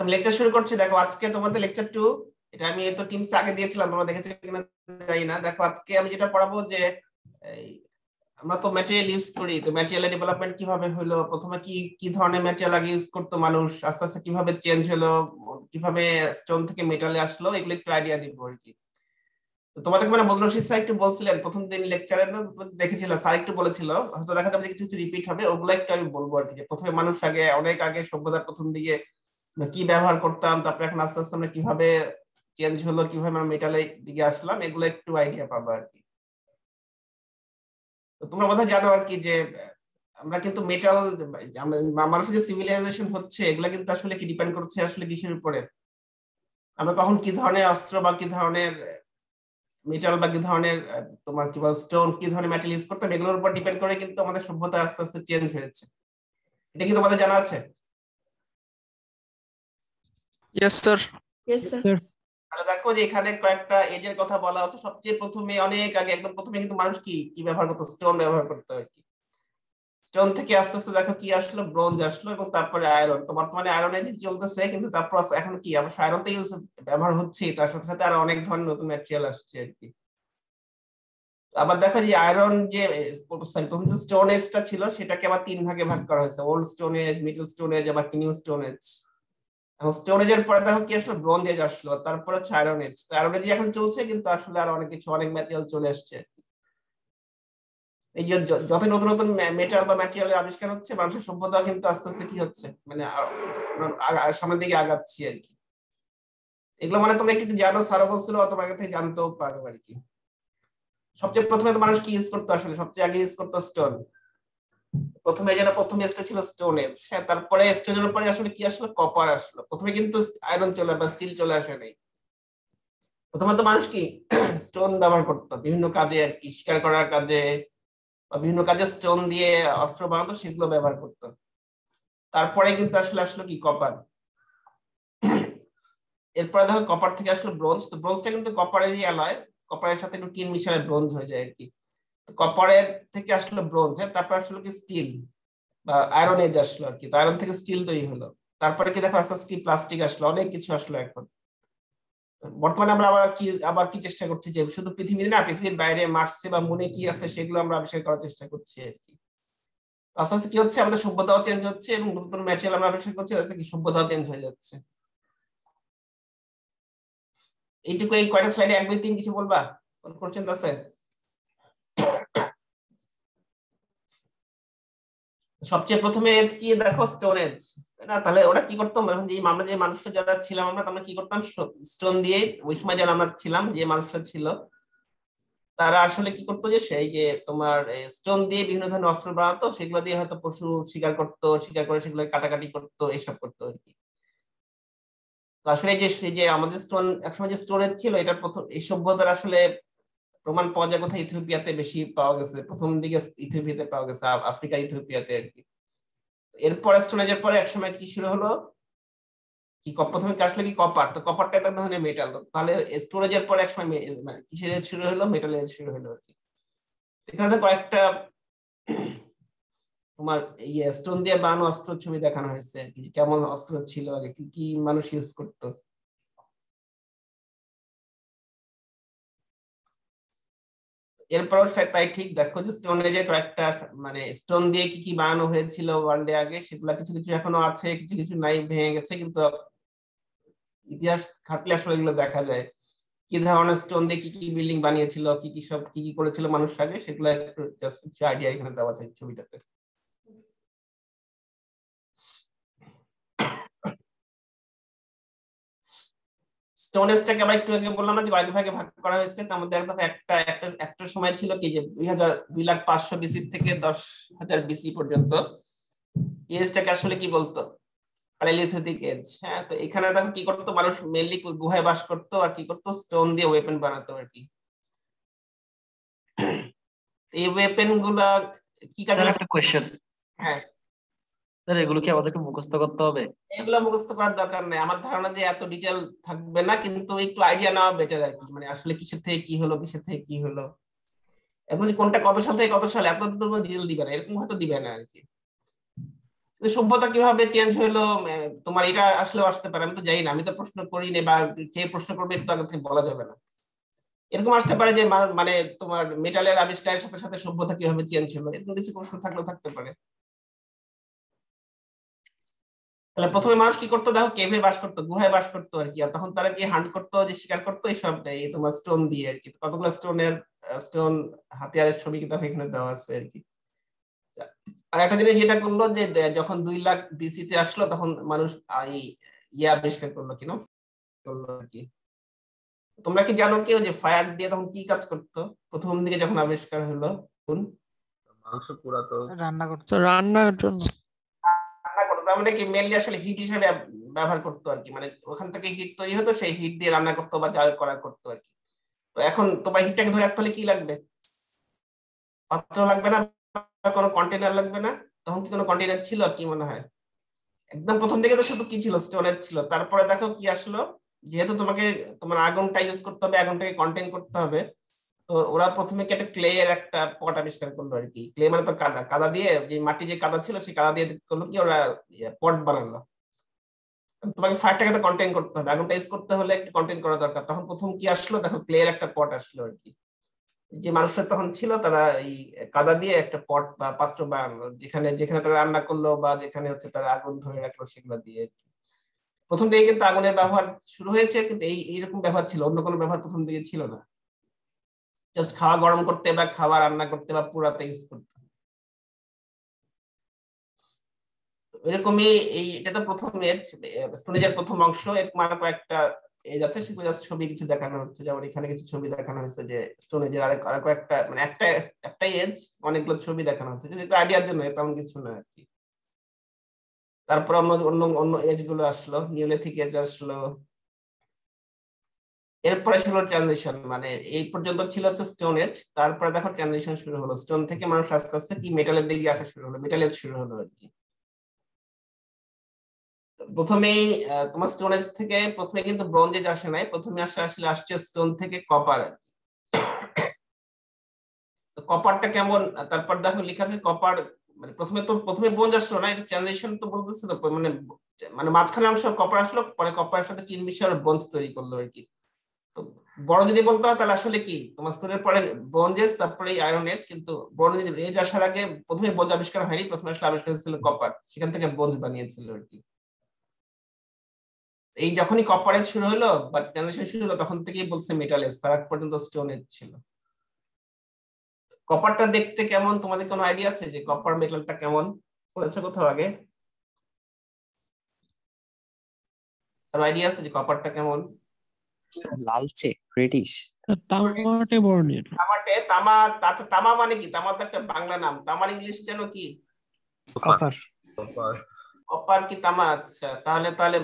আমি লেকচার শুরু করছি। দেখো আজকে তোমাদের লেকচার 2, এটা আমি তো টিমস আগে দিয়েছিলাম, তোমরা দেখেছো কিনা জানি না। দেখো আজকে আমি যেটা পড়াবো যে এই, আমরা তো ম্যাটেরিয়াল ইউজ করি, তো ম্যাটেরিয়ালের ডেভেলপমেন্ট কিভাবে হলো, প্রথমে কি কি ধরনের ম্যাটেরিয়াল আগে ইউজ করতো মানুষ, আস্তে আস্তে কিভাবে চেঞ্জ হলো, কিভাবে স্টোন থেকে মেটালে আসলো, এগুলো একটু আইডিয়া দিব আর কি। তো তোমাদের মানে বদরুল রশিদ স্যার একটু বলছিলেন প্রথম দিন লেকচারে, দেখেছিলাম স্যার একটু বলেছিল, হয়তো দেখা যাবে যে কিছু কিছু রিপিট হবে, ওগুলো একটু আমি বলবো আর কি। যে প্রথমে মানুষ আগে, অনেক আগে সভ্যতার প্রথম দিকে আমরা কি ব্যবহার করতাম, তারপরে এখন আস্তে আস্তে আমরা কিভাবে চেঞ্জ হলো, কিভাবে আমরা মেটালের দিকে আসলাম, এগুলো একটু আইডিয়া পাবো আর কি। তো তোমরা বোধহয় জানো আর কি যে আমরা কিন্তু মেটাল, মানুষের যে সিভিলাইজেশন হচ্ছে এগুলা কিন্তু আসলে কি ডিপেন্ড করছে আসলে কিসের উপরে, আমরা কখন কি ধরনের অস্ত্র বা কি ধরনের মেটাল বা কি ধরনের তোমার কি বল স্টোন, কি ধরনের মেটাল ইউজ করতাম, এগুলোর উপর ডিপেন্ড করে কিন্তু আমাদের সভ্যতা আস্তে আস্তে চেঞ্জ হয়েছে। এটা কি তোমাদের জানা আছে? Yes sir. Yes, Yes, sir. sir. তাহলে দেখো যে এখানে কয়েকটা এজের কথা বলা হচ্ছে। সবচেয়ে প্রথমে, অনেক আগে, একদম প্রথমে কিন্তু মানুষ কি কি ব্যবহার করতো, স্টোন ব্যবহার করতো আর কি। স্টোন থেকে আস্তে আস্তে দেখো কি আসলো, ব্রোঞ্জ আসলো, এবং তারপরে আয়রন। তো বর্তমানে আয়রন এজ চলতেছে, কিন্তু তারপর এখন কি অবশ্য আয়রন তো ইউজ ব্যবহার হচ্ছে, তার সাথে সাথে আরো অনেক ধরনের নতুন ম্যাটেরিয়াল আসছে আর কি। আবার দেখো যে আয়রন যে সরি প্রথম যে স্টোন এজটা ছিল সেটাকে আবার 3 ভাগে ভাগ করা হয়েছে, old stone age, middle stone age, আবার নিউ স্টোন এজ। এখন স্টোন এজের পরে দেখো কি আসলো, ব্রোঞ্জ এজ আসলো, তারপরে হচ্ছে আয়রন এজ। তো আয়রন এজ এখন চলছে, কিন্তু আসলে আরো অনেক কিছু, অনেক ম্যাটেরিয়াল চলে আসছে। এই যে যত নতুন নতুন মেটাল বা ম্যাটেরিয়ালের আবিষ্কার হচ্ছে, মানুষের সভ্যতা কিন্তু আস্তে আস্তে কি হচ্ছে, মানে সামনের দিকে আগাচ্ছি আর কি। এগুলো মানে তোমরা একটু জানো, সারা বলছিল, তোমার কাছে জানতেও পারো আর কি। সবচেয়ে প্রথমে তো মানুষ কি ইউজ করতো আসলে, সবচেয়ে আগে ইউজ করতো স্টোন। প্রথমে যেন প্রথম স্টেজ ছিল স্টোন এজ, হ্যাঁ, তারপরে স্টোনের পরে আসলে কি আসলো, কপার আসলো। প্রথমে কিন্তু আয়রন চলে বা স্টিল চলে আসে নাই। প্রথমে তো মানুষ কি স্টোন ব্যবহার করতো বিভিন্ন কাজে আর কি, শিকার করার কাজে বা বিভিন্ন কাজে স্টোন দিয়ে অস্ত্র বানাতো, সেগুলো ব্যবহার করতো। তারপরে কিন্তু আসলে আসলো কি, কপার। এরপরে দেখো কপার থেকে আসলো ব্রোঞ্জ। তো ব্রোঞ্জটা কিন্তু কপারেরই অ্যালয়, কপারের সাথে একটু টিন মিশালে ব্রোঞ্জ হয়ে যায় আর কি। তো কপারের থেকে আসলো ব্রোঞ্জ, তারপর আসলো কি স্টিল বা আয়রন এজ আসলো আর কি। তো আয়রন থেকে স্টিল তৈরি হলো। তারপরে কি দেখো আস্তে আস্তে কি প্লাস্টিক আসলো, অনেক কিছু আসলো এখন। বর্তমানে আমরা আবার কি চেষ্টা করছি, যে শুধু পৃথিবীতে না, পৃথিবীর বাইরে মার্সে বা মুনে কি আছে সেগুলো আমরা আবিষ্কার করার চেষ্টা করছি আর কি। আস্তে আস্তে কি হচ্ছে, আমাদের সভ্যতাও চেঞ্জ হচ্ছে, এবং নতুন ম্যাটেরিয়াল আমরা আবিষ্কার করছি, তাতে কি সভ্যতাও চেঞ্জ হয়ে যাচ্ছে। এইটুকু, এই কয়টা স্লাইডে 1 2 3 কিছু বলবা, কোন কোশ্চেন আছে? সবচেয়ে প্রথমে এজ কি দেখো, স্টোন এজ, তাই না? তাহলে ওরা কি করতাম, যে আমরা যে মানুষরা যারা ছিলাম, আমরা কি করতাম, স্টোন দিয়ে, ওই সময় যারা আমরা ছিলাম, যে মানুষরা ছিল, তারা আসলে কি করতো, যে সেই যে তোমার স্টোন দিয়ে বিভিন্ন ধরনের অস্ত্র বানাতো, সেগুলো দিয়ে হয়তো পশু শিকার করতো, শিকার করে সেগুলো কাটাকাটি করতো, এইসব করতো আর কি। তো আসলে এই যে আমাদের স্টোন, একসময় যে স্টোরেজ ছিল, এটার প্রথম এই সভ্যতার আসলে প্রমাণ পাওয়া যায় কোথায়, ইথিওপিয়াতে বেশি পাওয়া গেছে, প্রথম দিকে ইথিওপিয়াতে পাওয়া গেছে, আফ্রিকা ইথিওপিয়াতে আর কি। এরপরে স্টোন এজের পরে একসময় কি শুরু হলো, কি প্রথমে কি আসলে কি কপার। তো কপারটা এক ধরনের মেটাল। তাহলে স্টোরেজের পরে একসময় মানে কিসের এজ শুরু হলো, মেটাল এজ শুরু হলো আর কি। এখানে কয়েকটা তোমার ইয়ে স্টোন দিয়ে বানানো অস্ত্র ছবি দেখানো হয়েছে আর কি, কেমন অস্ত্র ছিল আগে, কি কি মানুষ ইউজ করতো। এরপর তাই ঠিক দেখো যে স্টোন এজে কয়েকটা, মানে স্টোন দিয়ে কি কি বানানো হয়েছিল ওয়ার্ল্ডে আগে, সেগুলা কিছু কিছু এখনো আছে, কিছু কিছু নাই, ভেঙে গেছে, কিন্তু ইতিহাস ঘাটলে আসলে এগুলো দেখা যায়, কি ধরনের স্টোন দিয়ে কি কি বিল্ডিং বানিয়েছিল, কি কি সব কি কি করেছিল মানুষ আগে, সেগুলো একটু জাস্ট কিছু আইডিয়া এখানে দেওয়া যায় ছবিটাতে। স্টোন এজটাকে আমরা একটু আগে বললাম না যে কয়েক ভাগে ভাগ করা হয়েছে, তার মধ্যে একদম একটা একটা একটা সময় ছিল কি, যে 2,500 বিসি থেকে 10,000 বিসি পর্যন্ত এজটাকে আসলে কি বলতো, প্যালিওলিথিক এজ। হ্যাঁ, তো এখানে দেখো কি করতো মানুষ, মেনলি গুহায় বাস করতো, আর কি করতো, স্টোন দিয়ে ওয়েপন বানাতো আর কি। এই ওয়েপন গুলা কি কাজে স্যার একটা কোয়েশ্চেন, হ্যাঁ, স্যার এগুলো কি আমাদেরকে মুখস্থ করতে হবে? এগুলো মুখস্থ করার দরকার নেই, আমার ধারণা যে এত ডিটেল থাকবে না, কিন্তু একটু আইডিয়া নেওয়া বেটার আর কি, মানে আসলে কিসের থেকে কি হলো, কিসের থেকে কি হলো। এখন যে কোনটা কত সাল থেকে কত সাল, এত ডিটেল দিবে না, এরকম হয়তো দিবে না আর কি। সভ্যতা কিভাবে চেঞ্জ হলো, তোমার এটা আসলেও আসতে পারে, আমি তো জানি না, আমি তো প্রশ্ন করিনি, বা কে প্রশ্ন করবে এটা তো আগে থেকে বলা যাবে না। এরকম আসতে পারে যে মানে তোমার মেটালের আবিষ্কারের সাথে সাথে সভ্যতা কিভাবে চেঞ্জ হলো, এরকম কিছু প্রশ্ন থাকলেও থাকতে পারে। তাহলে প্রথমে মানুষ কি করতো, দেখো কেভে বাস করতো, গুহায় বাস করতো আর কি, আর তখন তারা কি হান্ট করতো, যে শিকার করতো এইসব, এই তোমার স্টোন দিয়ে আর কি। কতগুলো স্টোন হাতিয়ারের ছবি কিন্তু এখানে দেওয়া আছে আর কি। আর একটা জিনিস যেটা করলো, যে যখন 2 লাখ বিসিতে আসলো, তখন মানুষ এই ইয়ে আবিষ্কার করলো, কিনা করলো আর কি। তোমরা কি জানো কেউ যে ফায়ার দিয়ে তখন কি কাজ করতো প্রথম দিকে যখন আবিষ্কার হলো? কোন মাংস পোড়াতো, রান্না করতো। তো রান্নার জন্য। রান্না করতো, তার মানে কি মেনলি আসলে হিট হিসেবে ব্যবহার করতো আর কি, মানে ওখান থেকে হিট তৈরি হতো, সেই হিট দিয়ে রান্না করতো বা যা করা করতো আর কি। তো এখন তোমার হিটটাকে ধরে রাখতে হলে কি লাগবে? পাত্র লাগবে না, কোনো কন্টেনার লাগবে না? তখন কি কোনো কন্টেনার ছিল কি মনে হয়? একদম প্রথম দিকে তো শুধু কি ছিল, স্টোরেজ ছিল। তারপরে দেখো কি আসলো, যেহেতু তোমাকে তোমার আগুনটা ইউজ করতে হবে, আগুনটাকে কন্টেন করতে হবে, তো ওরা প্রথমে কি একটা ক্লে এর একটা পট আবিষ্কার করলো আর কি। ক্লে মানে তো কাদা, কাদা দিয়ে, যে মাটি যে কাদা ছিল সেই কাদা দিয়ে করলো কি ওরা পট বানালো। তোমাকে ফায়ারটাকে তো কন্টেন করতে হবে, আগুনটা ইউজ করতে হলে একটু কন্টেন করা দরকার। তখন প্রথম কি আসলো, দেখো ক্লে এর একটা পট আসলো আর কি। যে মানুষরা তখন ছিল, তারা এই কাদা দিয়ে একটা পট বা পাত্র বানালো, যেখানে যেখানে তারা রান্না করলো বা যেখানে হচ্ছে তারা আগুন ধরে রাখলো, সেগুলো দিয়ে আর কি। প্রথম দিকে কিন্তু আগুনের ব্যবহার শুরু হয়েছে, কিন্তু এইরকম ব্যবহার ছিল, অন্য কোনো ব্যবহার প্রথম দিকে ছিল না। জাস্ট খাওয়া গরম করতে বা খাবার রান্না করতে বা পুরাতে ইউজ করতে। এরকমই এটা তো প্রথম এজ, স্টোনেজের প্রথম অংশ। এরকম আরো কয়েকটা এজ আছে, সেগুলো জাস্ট ছবি কিছু দেখানো হচ্ছে, যেমন এখানে কিছু ছবি দেখানো হয়েছে যে স্টোনেজের আরো কয়েকটা, মানে একটাই এজ অনেকগুলো ছবি দেখানো হচ্ছে, যেগুলো আইডিয়ার জন্য, তেমন কিছু না আর কি। তারপর অন্য অন্য অন্য এজ গুলো আসলো, নিওলিথিক এজ আসলো। এরপরে ছিল ট্রানজিশন, মানে এই পর্যন্ত ছিল হচ্ছে স্টোন এজ। তারপরে দেখো ট্রানজিশন শুরু হলো, স্টোন থেকে মানুষ আস্তে আস্তে কি মেটালের দিকে আসা শুরু হলো, মেটাল এজ শুরু হলো আর কি। প্রথমেই তোমার স্টোন এজ থেকে প্রথমে কিন্তু ব্রোঞ্জ এজ আসে নাই, প্রথমে আসছে স্টোন থেকে কপার। তো কপারটা কেমন, তারপর দেখো লেখা আছে কপার, মানে প্রথমে ব্রোঞ্জ আসলো না, এটা ট্রানজিশন তো বলতেছে তো, মানে মানে মাঝখানে অংশ কপার আসলো, পরে কপারের সাথে টিন মিশিয়ে ব্রোঞ্জ তৈরি করলো আর কি। তো বড় যদি বলতে হয় তাহলে আসলে কি, তোমার স্টোনের পরে ব্রোঞ্জ এজ, তারপরে আয়রন এজ। কিন্তু ব্রোঞ্জ এজ আসার আগে প্রথমে ব্রোঞ্জ আবিষ্কার হয়নি, প্রথমে আসলে আবিষ্কার হয়েছিল কপার, সেখান থেকে ব্রোঞ্জ বানিয়েছিল আর কি। এই যখনই কপার এজ শুরু হলো বা ট্রানজিশন শুরু হলো, তখন থেকেই বলছে মেটাল এজ, তার আগ পর্যন্ত স্টোন এজ ছিল। কপারটা দেখতে কেমন, তোমাদের কোনো আইডিয়া আছে যে কপার মেটালটা কেমন? পড়েছো কোথাও আগে? আর আইডিয়া আছে যে কপারটা কেমন? লালচে রেডিশ। তামাটে বর্ণের। তামাটে, তামা। আচ্ছা, তামা মানে কি? তামার তো একটা বাংলা নাম, তামার ইংলিশ জানো কি? কপার। কপার। কপার কি তামা? আচ্ছা, তাহলে তাহলে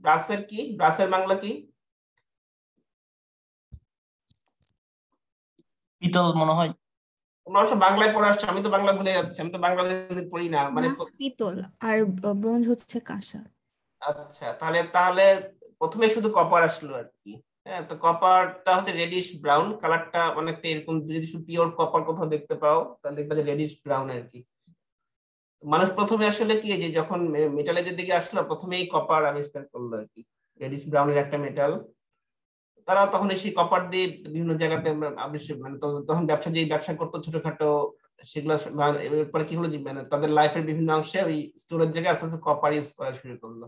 ব্রাসের কি, ব্রাসের বাংলা কি? পিতল মনে হয়। তোমরা অবশ্য বাংলায় পড়ে আসছো, আমি তো বাংলা ভুলে যাচ্ছি, আমি তো বাংলা পড়ি না মানে। ব্রাস পিতল আর ব্রোঞ্জ হচ্ছে কাঁসা। আচ্ছা, তাহলে তাহলে প্রথমে শুধু কপার আসলো আর কি। হ্যাঁ, তো কপারটা হচ্ছে রেডিশ ব্রাউন কালারটা, অনেকটা এরকম। যদি শুধু পিওর কপার কোথাও দেখতে পাও তাহলে দেখবে যে রেডিশ ব্রাউন আর কি। মানুষ প্রথমে আসলে কি, যে যখন মেটালের দিকে আসলো, প্রথমেই কপার আবিষ্কার করলো আর কি, রেডিশ ব্রাউনের একটা মেটাল। তারা তখন সেই কপার দিয়ে বিভিন্ন জায়গাতে আবিষ্কার, মানে তখন ব্যবসা করতো ছোটখাটো, সেগুলো এরপরে কি হলো, যে মানে তাদের লাইফের বিভিন্ন অংশে ওই স্টোরেজ জায়গায় আস্তে আস্তে কপার ইউজ করা শুরু করলো।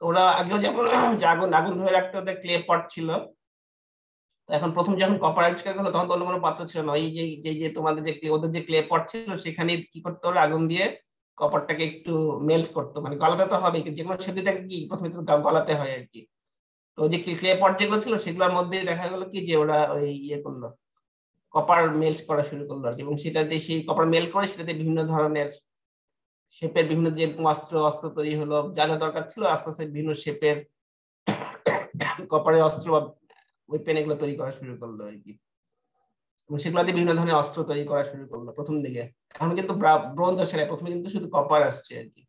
তো ওরা আগেও যেমন যে আগুন আগুন ধরে রাখতে ওদের ক্লে পট ছিল, এখন প্রথম যখন কপার আবিষ্কার করলো, তখন তো অন্য কোনো পাত্র ছিল না। এই যে যে যে তোমাদের যে ওদের যে ক্লে পট ছিল, সেখানে কি করতো ওরা, আগুন দিয়ে কপারটাকে একটু মেল্ট করতো, মানে গলাতে তো হবে, যে কোনো সেদিকে কি প্রথমে তো গলাতে হয় আর কি। তো ওই যে ক্লে পট যেগুলো ছিল, সেগুলোর মধ্যে দেখা গেলো কি যে ওরা ওই ইয়ে করলো, কপার মেল্ট করা শুরু করলো আর কি। এবং সেটাতে সেই কপার মেল্ট করে সেটাতে বিভিন্ন ধরনের শেপের, বিভিন্ন যে অস্ত্র অস্ত্র তৈরি হলো, যা যা দরকার ছিল, আস্তে আস্তে বিভিন্ন শেপের কপারের অস্ত্র বা ওয়েপেন এগুলো তৈরি করা শুরু করলো আর কি। এবং সেগুলোতে বিভিন্ন ধরনের অস্ত্র তৈরি করা শুরু করলো প্রথম দিকে। এখন কিন্তু ব্রোঞ্জ আসে না, প্রথমে কিন্তু শুধু কপার আসছে আর কি।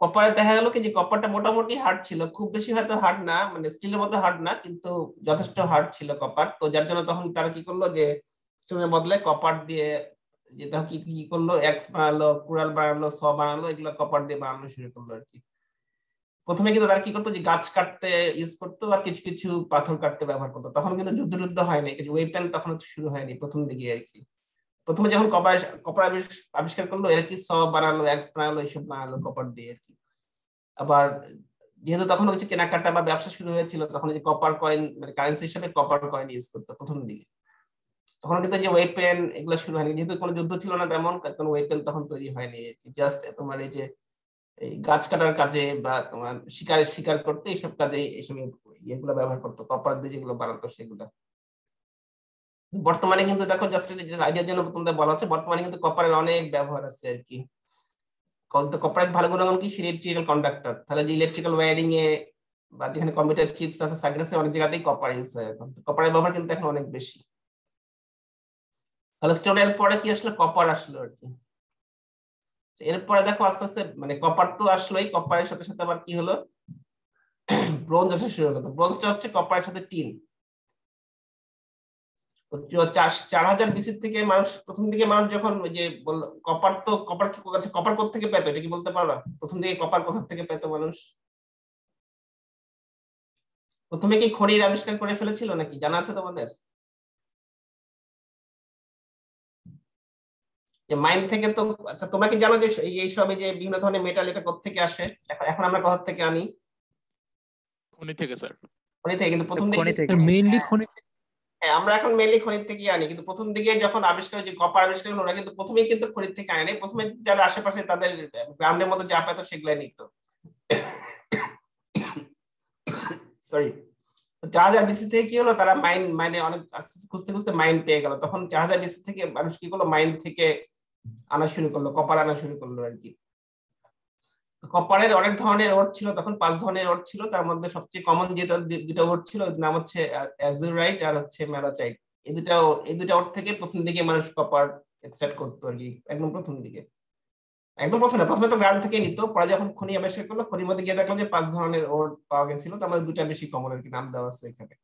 কপারে দেখা গেল কি যে কপারটা মোটামুটি হার্ড ছিল, খুব বেশি হয়তো হার্ড না, মানে স্টিলের মতো হার্ড না, কিন্তু যথেষ্ট হার্ড ছিল কপার। তো যার জন্য তখন তারা কি করলো যে স্টোনের বদলে কপার দিয়ে, যে তখন কি কি করলো, এক্স বানালো, কুড়াল বানালো, স বানালো, এগুলো কপার দিয়ে বানানো শুরু করলো আর কি। প্রথমে কিন্তু তারা কি করতো যে গাছ কাটতে ইউজ করতো, আর কিছু কিছু পাথর কাটতে ব্যবহার করতো। তখন কিন্তু যুদ্ধ যুদ্ধ হয়নি, কিছু ওয়েপেন তখন শুরু হয়নি প্রথম দিকে আর কি। প্রথমে যখন কপার কপার আবিষ্কার করলো, এরা কি স বানালো, এক্স বানালো, এইসব বানালো কপার দিয়ে আর কি। আবার যেহেতু তখন হচ্ছে কেনাকাটা বা ব্যবসা শুরু হয়েছিল, তখন যে কপার কয়েন মানে কারেন্সি হিসেবে কপার কয়েন ইউজ করতো প্রথম দিকে। তখন কিন্তু যে ওয়েপেন এগুলো শুরু হয়নি, যেহেতু কোনো যুদ্ধ ছিল না তেমন, কোনো ওয়েপেন তখন তৈরি হয়নি। জাস্ট তোমার এই যে এই গাছ কাটার কাজে বা তোমার শিকার করতে, এইসব কাজে এইসব ইয়েগুলো ব্যবহার করতো, কপার দিয়ে যেগুলো বানাতো সেগুলো। বর্তমানে কিন্তু দেখো, জাস্ট আইডিয়ার জন্য তোমাদের বলা হচ্ছে, বর্তমানে কিন্তু কপারের অনেক ব্যবহার আছে আর কি। কপারের ভালো গুণাগুণ কি, ইলেকট্রিক্যাল কন্ডাক্টর, তাহলে যে ইলেকট্রিক্যাল ওয়্যারিং এ বা যেখানে কম্পিউটার চিপস আছে, সার্কিট আছে, অনেক জায়গাতেই কপার ইউজ হয় এখন। কপারের ব্যবহার কিন্তু এখন অনেক বেশি। তাহলে স্টোনের পরে কি আসলে, কপার আসলো আর কি। এরপরে দেখো আস্তে আস্তে মানে কপার তো আসলোই, কপারের সাথে সাথে আবার কি হলো, ব্রোঞ্জ আসা শুরু হলো। তো ব্রোঞ্জটা হচ্ছে কপারের সাথে টিন। 4000 বিসি থেকে মানুষ, প্রথম দিকে মানুষ যখন ওই যে বললো কপার, তো কপার কি কপার কোথা থেকে পেতো, এটা কি বলতে পারবা? প্রথম দিকে কপার কোথা থেকে পেতো মানুষ? প্রথমে কি খনির আবিষ্কার করে ফেলেছিল নাকি, জানা আছে তোমাদের? যে মাইন থেকে তো, আচ্ছা তোমরা কি জানো যে এই সব যে বিভিন্ন ধরনের মেটাল, এটা কোথা থেকে আসে? এখন আমরা কোথা থেকে আনি? খনি থেকে স্যার। খনি থেকে, কিন্তু প্রথম দিকে খনি থেকে। মেইনলি খনি থেকে। হ্যাঁ, আমরা এখন মেনলি খনি থেকে আনি, কিন্তু প্রথম দিকে যখন আবিষ্কার, যে কপার আবিষ্কার হলো, ওরা কিন্তু প্রথমেই কিন্তু খনি থেকে আনে। প্রথমে যারা আশেপাশে তাদের গ্রাউন্ডের মধ্যে যা পেতো সেগুলাই নিত। সরি। 4000 বিসি থেকে কি হলো, তারা মাইনে অনেক আস্তে আস্তে খুঁজতে খুঁজতে মাইন পেয়ে গেল। তখন 4000 বিসি থেকে মানুষ কি করলো, মাইন থেকে আনা শুরু করলো, কপার আনা শুরু করলো আর কি। কপারের অনেক ধরনের ওর ছিল, তখন 5 ধরনের ওর ছিল। তার মধ্যে সবচেয়ে কমন যেটা দুটো ওর ছিল, ওর নাম হচ্ছে অ্যাজুরাইট আর হচ্ছে ম্যালাচাইট। এই দুটা ওর থেকে প্রথম দিকে মানুষ কপার এক্সট্রাক্ট করতো আর কি, একদম প্রথম দিকে। একদম প্রথমে না, প্রথমে তো গ্রাউন্ড থেকে নিত, পরে যখন খনি আবিষ্কার করলো, খনির মধ্যে গিয়ে দেখলো যে 5 ধরনের ওর পাওয়া গেছিল, তার মধ্যে দুটা বেশি কমন আর কি, নাম দেওয়া আছে এখানে।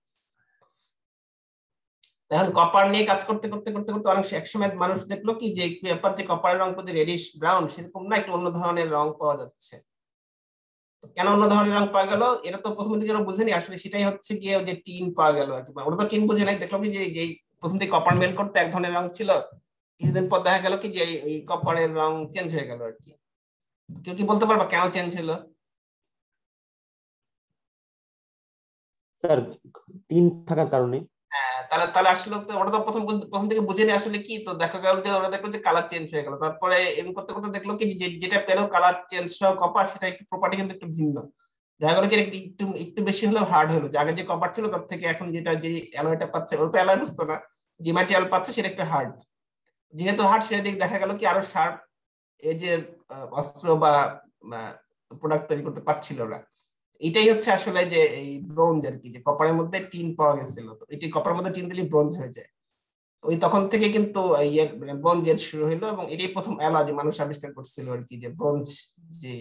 এখন কপার নিয়ে কাজ করতে করতে করতে করতে অনেক একসময় মানুষ দেখলো কি যে পেপার যে কপারের রং তো রেডিশ ব্রাউন, সেরকম না, একটু অন্য ধরনের রং পাওয়া যাচ্ছে। কেন অন্য ধরনের রং পাওয়া গেল, এটা তো প্রথম দিকে ওরা বুঝেনি আসলে। সেটাই হচ্ছে গিয়ে যে টিন পাওয়া গেল আর কি। ওরা তো টিন বুঝে নাই, দেখলো কি যে এই প্রথম দিকে কপার মেল করতে এক ধরনের রং ছিল, কিছুদিন পর দেখা গেল কি যে এই কপারের রং চেঞ্জ হয়ে গেল আর কি। কেউ কি বলতে পারবা কেন চেঞ্জ হলো? স্যার তিন থাকার কারণে। হ্যাঁ, তাহলে তাহলে আসলে তো ওরা তো প্রথম থেকে বুঝেনি আসলে কি। তো দেখা গেল যে ওরা দেখলো যে কালার চেঞ্জ হয়ে গেল। তারপরে এরকম করতে করতে দেখলো কি যেটা পেলো কালার চেঞ্জ সহ কপার, সেটা একটু প্রপার্টি কিন্তু একটু ভিন্ন। দেখা গেলো কি একটু একটু বেশি হলেও হার্ড হলো, যে আগে যে কপার ছিল তার থেকে এখন যেটা যে অ্যালয়টা পাচ্ছে, ওরা তো অ্যালয় বুঝতো না, যে ম্যাটেরিয়াল পাচ্ছে সেটা একটু হার্ড। যেহেতু হার্ড, সেটা দিকে দেখা গেল কি আরো শার্প এই যে অস্ত্র বা প্রোডাক্ট তৈরি করতে পারছিল ওরা। এটাই হচ্ছে আসলে যে এই ব্রোঞ্জ আর কি, যে কপারের মধ্যে টিন পাওয়া গেছিল, তো এটি কপারের মধ্যে টিন দিলে ব্রোঞ্জ হয়ে যায়। ওই তখন থেকে কিন্তু ব্রোঞ্জ এজ শুরু হলো, এবং এটাই প্রথম অ্যালয় যে মানুষ আবিষ্কার করছিল আর কি, যে ব্রোঞ্জ যে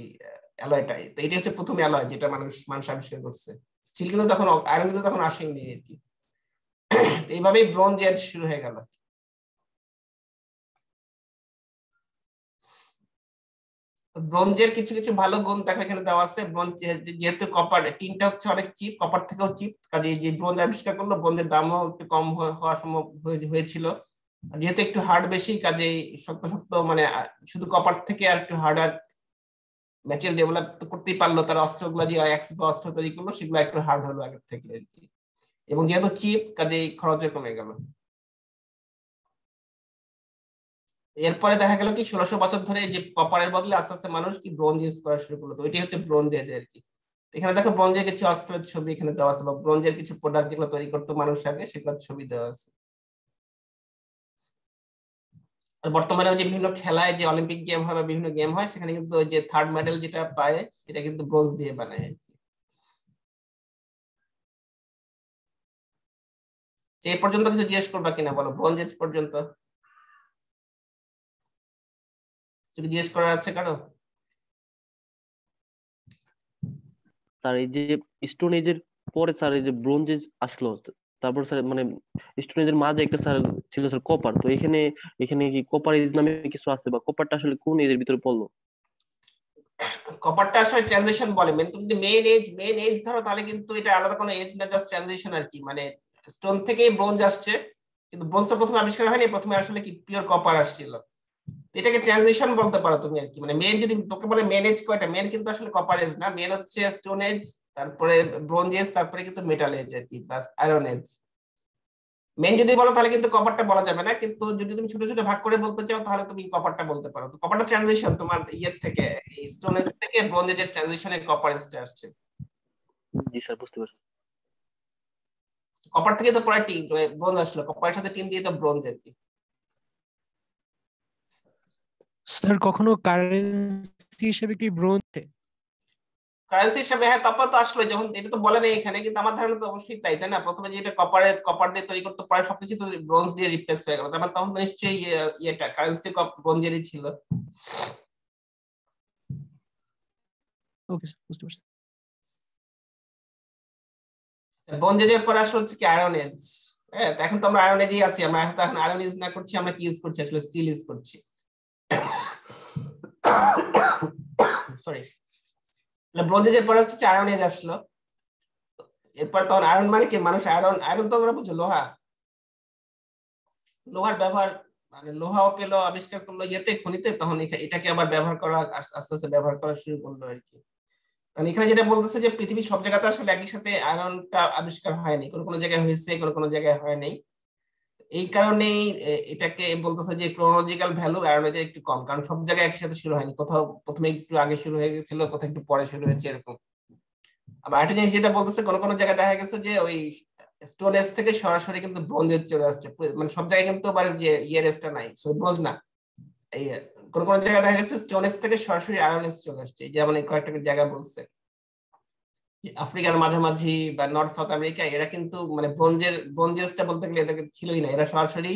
অ্যালয়টাই। তো এটাই হচ্ছে প্রথম অ্যালয় যেটা মানুষ আবিষ্কার করছে। স্টিল কিন্তু তখন, আয়রন কিন্তু তখন আসেনি আর কি। এইভাবেই ব্রোঞ্জ এজ শুরু হয়ে গেল। ব্রোঞ্জের কিছু কিছু ভালো গুণ দেখো এখানে দেওয়া আছে। ব্রোঞ্জ যেহেতু কপার, টিনটা হচ্ছে অনেক চিপ, কপার থেকেও চিপ, কাজে যে ব্রোঞ্জ আবিষ্কার করলো, ব্রোঞ্জের দামও একটু কম হওয়া সম্ভব হয়েছিল। যেহেতু একটু হার্ড বেশি, কাজে শক্ত শক্ত মানে শুধু কপার থেকে আর একটু হার্ডার ম্যাটেরিয়াল ডেভেলপ করতেই পারলো। তার অস্ত্রগুলো যে এক্স বা অস্ত্র তৈরি করলো, সেগুলো একটু হার্ড হলো আগের থেকে আর কি। এবং যেহেতু চিপ, কাজেই খরচও কমে গেল। এরপরে দেখা গেল কি 1600 বছর ধরে যে কপারের বদলে আস্তে আস্তে মানুষ কি ব্রোঞ্জ ইউজ করা শুরু করলো। তো এটি হচ্ছে ব্রোঞ্জ এজ আর কি। এখানে দেখো ব্রোঞ্জের কিছু অস্ত্রের ছবি এখানে দেওয়া আছে, বা ব্রোঞ্জের কিছু প্রোডাক্ট যেগুলো তৈরি করতো মানুষ আগে, সেগুলোর ছবি দেওয়া আছে। আর বর্তমানে যে বিভিন্ন খেলায় যে অলিম্পিক গেম হয় বা বিভিন্ন গেম হয়, সেখানে কিন্তু যে থার্ড মেডেল যেটা পায়, সেটা কিন্তু ব্রোঞ্জ দিয়ে বানায় আর কি। এই পর্যন্ত কিছু জিজ্ঞেস করবা কিনা বলো, ব্রোঞ্জ এজ পর্যন্ত কিছু জিজ্ঞেস করার আছে কারো? স্যার এই যে স্টোন এজের পরে স্যার এই যে ব্রোঞ্জ এজ আসলো, তারপর স্যার মানে স্টোন এজের মাঝে একটা স্যার ছিল স্যার কপার, তো এখানে এখানে কি কপার এজ নামে কিছু আছে, বা কপারটা আসলে কোন এজের ভিতরে পড়লো? কপারটা আসলে ট্রানজিশন বলে, মানে তুমি যদি মেইন এজ ধরো তাহলে কিন্তু এটা আলাদা কোনো এজ না, জাস্ট ট্রানজিশন আর কি। মানে স্টোন থেকেই ব্রোঞ্জ আসছে, কিন্তু ব্রোঞ্জটা প্রথমে আবিষ্কার হয়নি, প্রথমে আসলে কি পিওর কপার আসছিল। এটাকে ট্রানজিশন বলতে পারো তুমি আর কি। মানে মেন যদি তোকে বলে মেন এজ কয়টা, মেন কিন্তু আসলে কপার এজ না, মেন হচ্ছে স্টোন এজ, তারপরে ব্রোঞ্জ এজ, তারপরে কিন্তু মেটাল এজ আর কি, প্লাস আয়রন এজ। মেন যদি বলো তাহলে কিন্তু কপারটা বলা যাবে না, কিন্তু যদি তুমি ছোট ছোট ভাগ করে বলতে চাও তাহলে তুমি কপারটা বলতে পারো। তো কপারটা ট্রানজিশন তোমার ইয়ের থেকে, স্টোন এজ থেকে ব্রোঞ্জ এজের ট্রানজিশনে কপার এজটা আসছে। জি স্যার, বুঝতে পারছি। কপার থেকে তো পরে টিন ব্রোঞ্জ আসলো, কপারের সাথে টিন দিয়ে তো ব্রোঞ্জ আর কি। স্যার কখনো কারেন্সি হিসেবে কি ব্রোঞ্জ? কারেন্সি হিসেবে হ্যাঁ, তারপর তো আসলো, যখন এটা তো বলে নেই এখানে, কিন্তু আমার ধারণা তো অবশ্যই তাই, তাই না? প্রথমে যেটা কপার দিয়ে তৈরি করতে পারে, সবকিছু তো ব্রোঞ্জ দিয়ে রিপ্লেস হয়ে গেল, তারপর তখন তো নিশ্চয়ই ইয়েটা কারেন্সি ব্রোঞ্জেরই ছিল। ওকে স্যার, বুঝতে পারছি। ব্রোঞ্জ এজের পরে আসলে হচ্ছে কি আয়রন এজ। হ্যাঁ, তো এখন তো আমরা আয়রন এজেই আছি, আমরা এখন আয়রন ইউজ না করছি, আমরা কি ইউজ করছি আসলে? স্টিল ইউজ করছি। সরি, ব্রোঞ্জ এজের পরে হচ্ছে আয়রন এজ আসলো। এরপর তখন আয়রন মানে কি, মানুষ আয়রন তো আমরা বুঝো লোহার ব্যবহার, মানে লোহাও পেলো, আবিষ্কার করলো ইয়েতে, খনিতে, তখন এটাকে আবার ব্যবহার করা, আস্তে আস্তে ব্যবহার করা শুরু করলো আর কি। কারণ এখানে যেটা বলতেছে যে পৃথিবীর সব জায়গাতে আসলে একই সাথে আয়রনটা আবিষ্কার হয়নি, কোনো কোনো জায়গায় হয়েছে, কোনো কোনো জায়গায় হয় নাই। এই কারণেই এটাকে বলতেছে যে ক্রোনোলজিক্যাল ভ্যালু আয়রনের একটু কম, কারণ সব জায়গায় একসাথে শুরু হয়নি, কোথাও প্রথমে একটু আগে শুরু হয়ে গেছিল, কোথাও একটু পরে শুরু হয়েছে, এরকম। আবার একটা জিনিস যেটা বলতেছে, কোনো কোনো জায়গায় দেখা গেছে যে ওই স্টোন এজ থেকে সরাসরি কিন্তু ব্রোঞ্জ এজ চলে আসছে, মানে সব জায়গায় কিন্তু আবার যে ইয়ের এজটা নাই, ব্রোঞ্জ না। এই কোন কোন জায়গায় দেখা গেছে স্টোন এজ থেকে সরাসরি আয়রন এজ চলে আসছে, যেমন এই কয়েকটা জায়গা বলছে আফ্রিকার মাঝামাঝি বা নর্থ সাউথ আমেরিকা, এরা কিন্তু মানে ব্রোঞ্জেসটা বলতে গেলে এদেরকে ছিলই না, এরা সরাসরি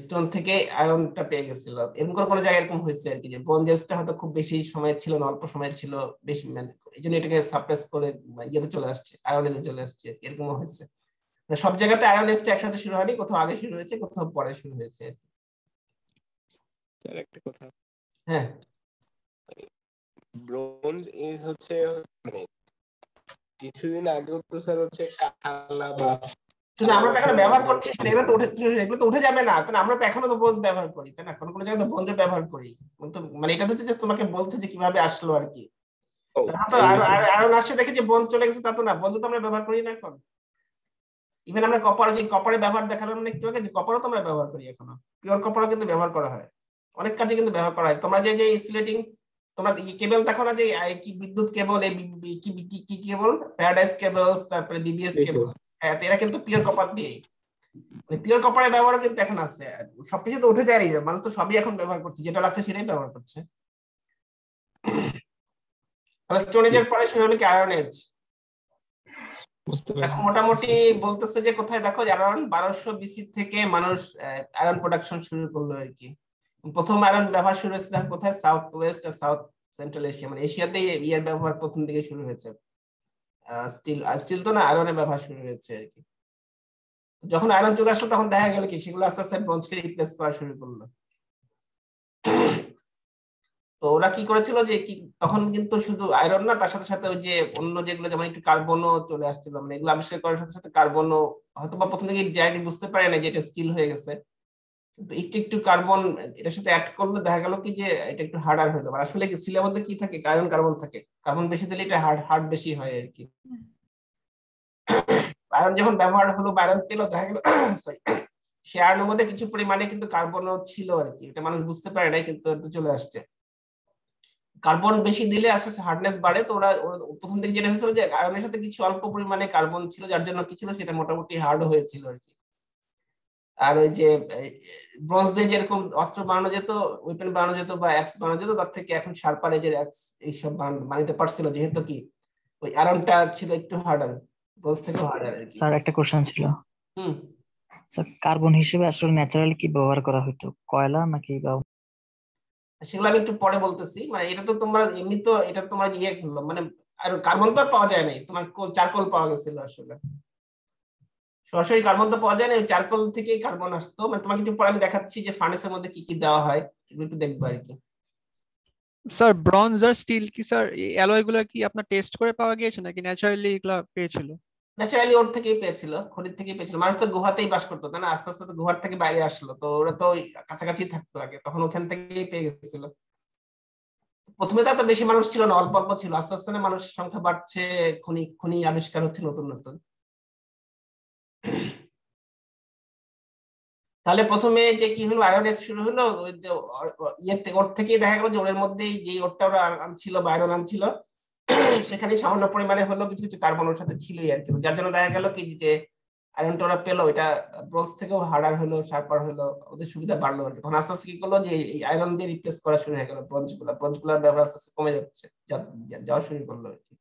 স্টোন থেকে আয়রনটা পেয়ে গেছিল। এরকম কোনো জায়গায় এরকম হয়েছে আর কি, যে ব্রোঞ্জেসটা হয়তো খুব বেশি সময় ছিল না, অল্প সময় ছিল বেশি, মানে এই জন্য এটাকে সাপ্রেস করে ইয়েতে চলে আসছে, আয়রনেজে চলে আসছে, এরকম হয়েছে। মানে সব জায়গাতে আয়রন এজটা একসাথে শুরু হয়নি, কোথাও আগে শুরু হয়েছে, কোথাও পরে শুরু হয়েছে। স্যার একটা কথা, হ্যাঁ, ব্রোঞ্জ এজ হচ্ছে মানে কিছুদিন আগেও তো স্যার হচ্ছে কালা বা শুধু আমরা তো এখন ব্যবহার করছি, এগুলো তো উঠে যাবে না, কারণ আমরা তো এখনো তো ব্রোঞ্জ ব্যবহার করি, তাই না? কোন কোন জায়গায় তো ব্রোঞ্জ ব্যবহার করি, কিন্তু মানে এটা হচ্ছে যে তোমাকে বলছে যে কিভাবে আসলো আর কি। তারপর তো আরো আসছে দেখে যে ব্রোঞ্জ চলে গেছে, তা তো না, ব্রোঞ্জ তো আমরা ব্যবহার করি না এখন। ইভেন আমরা কপারের ব্যবহার দেখালাম না একটু আগে, যে কপারও তো আমরা ব্যবহার করি এখনো, পিওর কপারও কিন্তু ব্যবহার করা হয়, অনেক কাজে কিন্তু ব্যবহার করা হয়। তোমরা যে যে ইনসুলেটিং, তোমরা কেবল দেখো না, যে কি বিদ্যুৎ কেবল, এই কি কি কি কেবল, প্যারাডাইস কেবলস, তারপরে বিবিএস কেবল, হ্যাঁ, এরা কিন্তু পিওর কপার দিয়ে, মানে পিওর কপারের ব্যবহার কিন্তু এখন আছে। সবকিছু তো উঠে যায়নি, মানুষ তো সবই এখন ব্যবহার করছে, যেটা লাগছে সেটাই ব্যবহার করছে। তাহলে স্টোনেজের পরে শুরু হলো কি আয়রন এজ। এখন মোটামুটি বলতেছে যে কোথায় দেখো, অ্যারাউন্ড 1200 বিসি থেকে মানুষ আয়রন প্রোডাকশন শুরু করলো আর কি। প্রথম আয়রন ব্যবহার শুরু হয়েছে কোথায়? সাউথ ওয়েস্ট আর সাউথ সেন্ট্রাল এশিয়া, মানে এশিয়াতেই ইয়ার ব্যবহার প্রথম দিকে শুরু হয়েছে। স্টিল তো না, আয়রনের ব্যবহার শুরু হয়েছে আর কি। যখন আয়রন চলে আসলো তখন দেখা গেল কি সেগুলো আস্তে আস্তে ব্রোঞ্জকে রিপ্লেস করা শুরু করলো। তো ওরা কি করেছিল যে কি, তখন কিন্তু শুধু আয়রন না, তার সাথে সাথে ওই যে অন্য যেগুলো, যেমন একটু কার্বনও চলে আসছিল, মানে এগুলো আবিষ্কার করার সাথে সাথে কার্বনও হয়তো বা প্রথম দিকে ডাইরেক্টলি বুঝতে পারে না যে এটা স্টিল হয়ে গেছে, কিন্তু একটু একটু কার্বন এটার সাথে অ্যাড করলে দেখা গেল কি যে এটা একটু হার্ডার হলো। আসলে কি স্টিলের মধ্যে কি থাকে? কার্বন থাকে, কার্বন বেশি দিলে এটা হার্ড বেশি হয় আর কি। আয়রন যখন ব্যবহার হলো বা আয়রন পেলো, দেখা গেল সরি, সে আয়রনের মধ্যে কিছু পরিমাণে কিন্তু কার্বনও ছিল আর কি, এটা মানুষ বুঝতে পারে নাই, কিন্তু চলে আসছে। কার্বন বেশি দিলে আস্তে আস্তে হার্ডনেস বাড়ে। তো ওরা প্রথম দিকে যেটা হয়েছিল যে আয়রনের সাথে কিছু অল্প পরিমাণে কার্বন ছিল, যার জন্য কি ছিল সেটা মোটামুটি হার্ড হয়েছিল আর কি। আর ওই যে ব্রোঞ্জ দিয়ে যেরকম অস্ত্র বানানো যেত, ওয়েপেন বানানো যেত বা অ্যাক্স বানানো যেত, তার থেকে এখন শার্পার এজের অ্যাক্স এইসব বানাতে পারছিল, যেহেতু কি ওই আয়রনটা ছিল একটু হার্ডার, ব্রোঞ্জ থেকে হার্ডার আর কি। স্যার একটা কোশ্চেন ছিল। হুম, স্যার কার্বন হিসেবে আসলে ন্যাচারালি কি ব্যবহার করা হতো, কয়লা নাকি বা? সেগুলো আমি একটু পরে বলতেছি। মানে এটা তো তোমার এমনি তো এটা তোমার ইয়ে করলো, মানে আর কার্বন তো পাওয়া যায় নাই, তোমার চারকোল পাওয়া গেছিল আসলে। সরাসরি কার্বন তো পাওয়া যায় না, চারকোল থেকেই কার্বন আসতো। মানে তোমাকে একটু পরে আমি দেখাচ্ছি যে ফার্নেসের মধ্যে কি কি দেওয়া হয়, এগুলো একটু দেখবো আর কি। স্যার ব্রঞ্জ আর স্টিল কি স্যার এই অ্যালয় গুলো কি আপনার টেস্ট করে পাওয়া গিয়েছে নাকি ন্যাচারালি এগুলা পেয়েছিল? ন্যাচারালি ওর থেকেই পেয়েছিল, খনির থেকেই পেয়েছিল। মানুষ তো গুহাতেই বাস করতো তাই না, আস্তে আস্তে তো গুহার থেকে বাইরে আসলো, তো ওরা তো ওই কাছাকাছি থাকতো আগে, তখন ওখান থেকেই পেয়ে গেছিল। প্রথমে তো এত বেশি মানুষ ছিল না, অল্প অল্প ছিল, আস্তে আস্তে না মানুষের সংখ্যা বাড়ছে, খনি খনি আবিষ্কার হচ্ছে নতুন নতুন। তাহলে প্রথমে যে কি হলো, আয়রন এজ শুরু হলো, ওই যে ওর থেকেই দেখা গেল যে ওর মধ্যেই যে ওরটা ওরা আনছিল বা আয়রন আনছিল, সেখানে সামান্য পরিমাণে হলো কিছু কিছু কার্বন ওর সাথে ছিলই আর কি, যার জন্য দেখা গেল কি যে আয়রনটা ওরা পেলো, এটা ব্রোঞ্জ থেকেও হার্ডার হলো, শার্পার হলো, ওদের সুবিধা বাড়লো আর কি। তখন আস্তে আস্তে কি করলো যে এই আয়রন দিয়ে রিপ্লেস করা শুরু হয়ে গেল, ব্রোঞ্জগুলোর ব্যবহার আস্তে আস্তে কমে যাচ্ছে, যাওয়া শুরু করলো আর কি।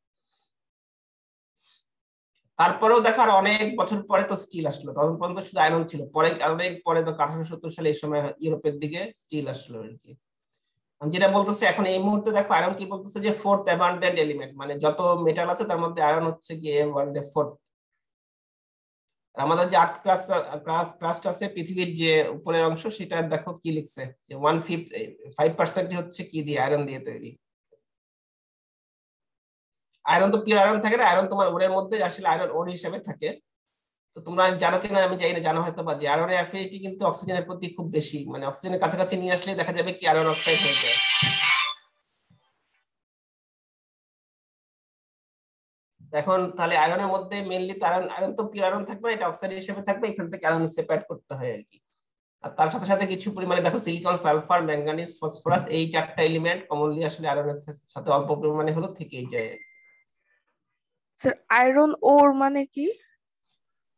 তারপরেও দেখো আর অনেক বছর পরে তো স্টিল আসলো, তখন পর্যন্ত শুধু আয়রন ছিল, পরে অনেক পরে তো 1870 সালে এই সময় ইউরোপের দিকে স্টিল আসলো আর কি। আমি যেটা বলতেছি এখন এই মুহূর্তে দেখো আয়রন কি বলতেছে যে ফোর্থ অ্যাবান্ডেন্ট এলিমেন্ট, মানে যত মেটাল আছে তার মধ্যে আয়রন হচ্ছে কি ওয়ার্ল্ডে ফোর্থ। আমাদের যে আর্থ ক্রাস্ট আছে, পৃথিবীর যে উপরের অংশ, সেটা দেখো কি লিখছে যে 1/5 হচ্ছে কি দিয়ে, আয়রন দিয়ে তৈরি। আয়রন তো পিওর আয়রন থাকে না, আয়রন তোমার ওরের মধ্যে আসলে আয়রন ওর হিসেবে থাকে। তো তোমরা জানো কিনা আমি জানি না, জানো হয়তো বা যে আয়রনের অ্যাফিনিটি কিন্তু অক্সিজেনের প্রতি খুব বেশি, মানে অক্সিজেনের কাছাকাছি নিয়ে আসলে দেখা যাবে কি আয়রন অক্সাইড হয়ে যায়। এখন তাহলে আয়রনের মধ্যে মেইনলি তো আয়রন তো পিওর আয়রন থাকবে, এটা অক্সাইড হিসেবে থাকবে, এখান থেকে আয়রন সেপারেট করতে হয় আর কি। আর তার সাথে সাথে কিছু পরিমাণে দেখো সিলিকন, সালফার, ম্যাঙ্গানিজ, ফসফরাস, এই চারটা এলিমেন্ট কমনলি আসলে আয়রনের সাথে অল্প পরিমাণে হলো থেকেই যায়। স্যার আয়রন ওর মানে কি?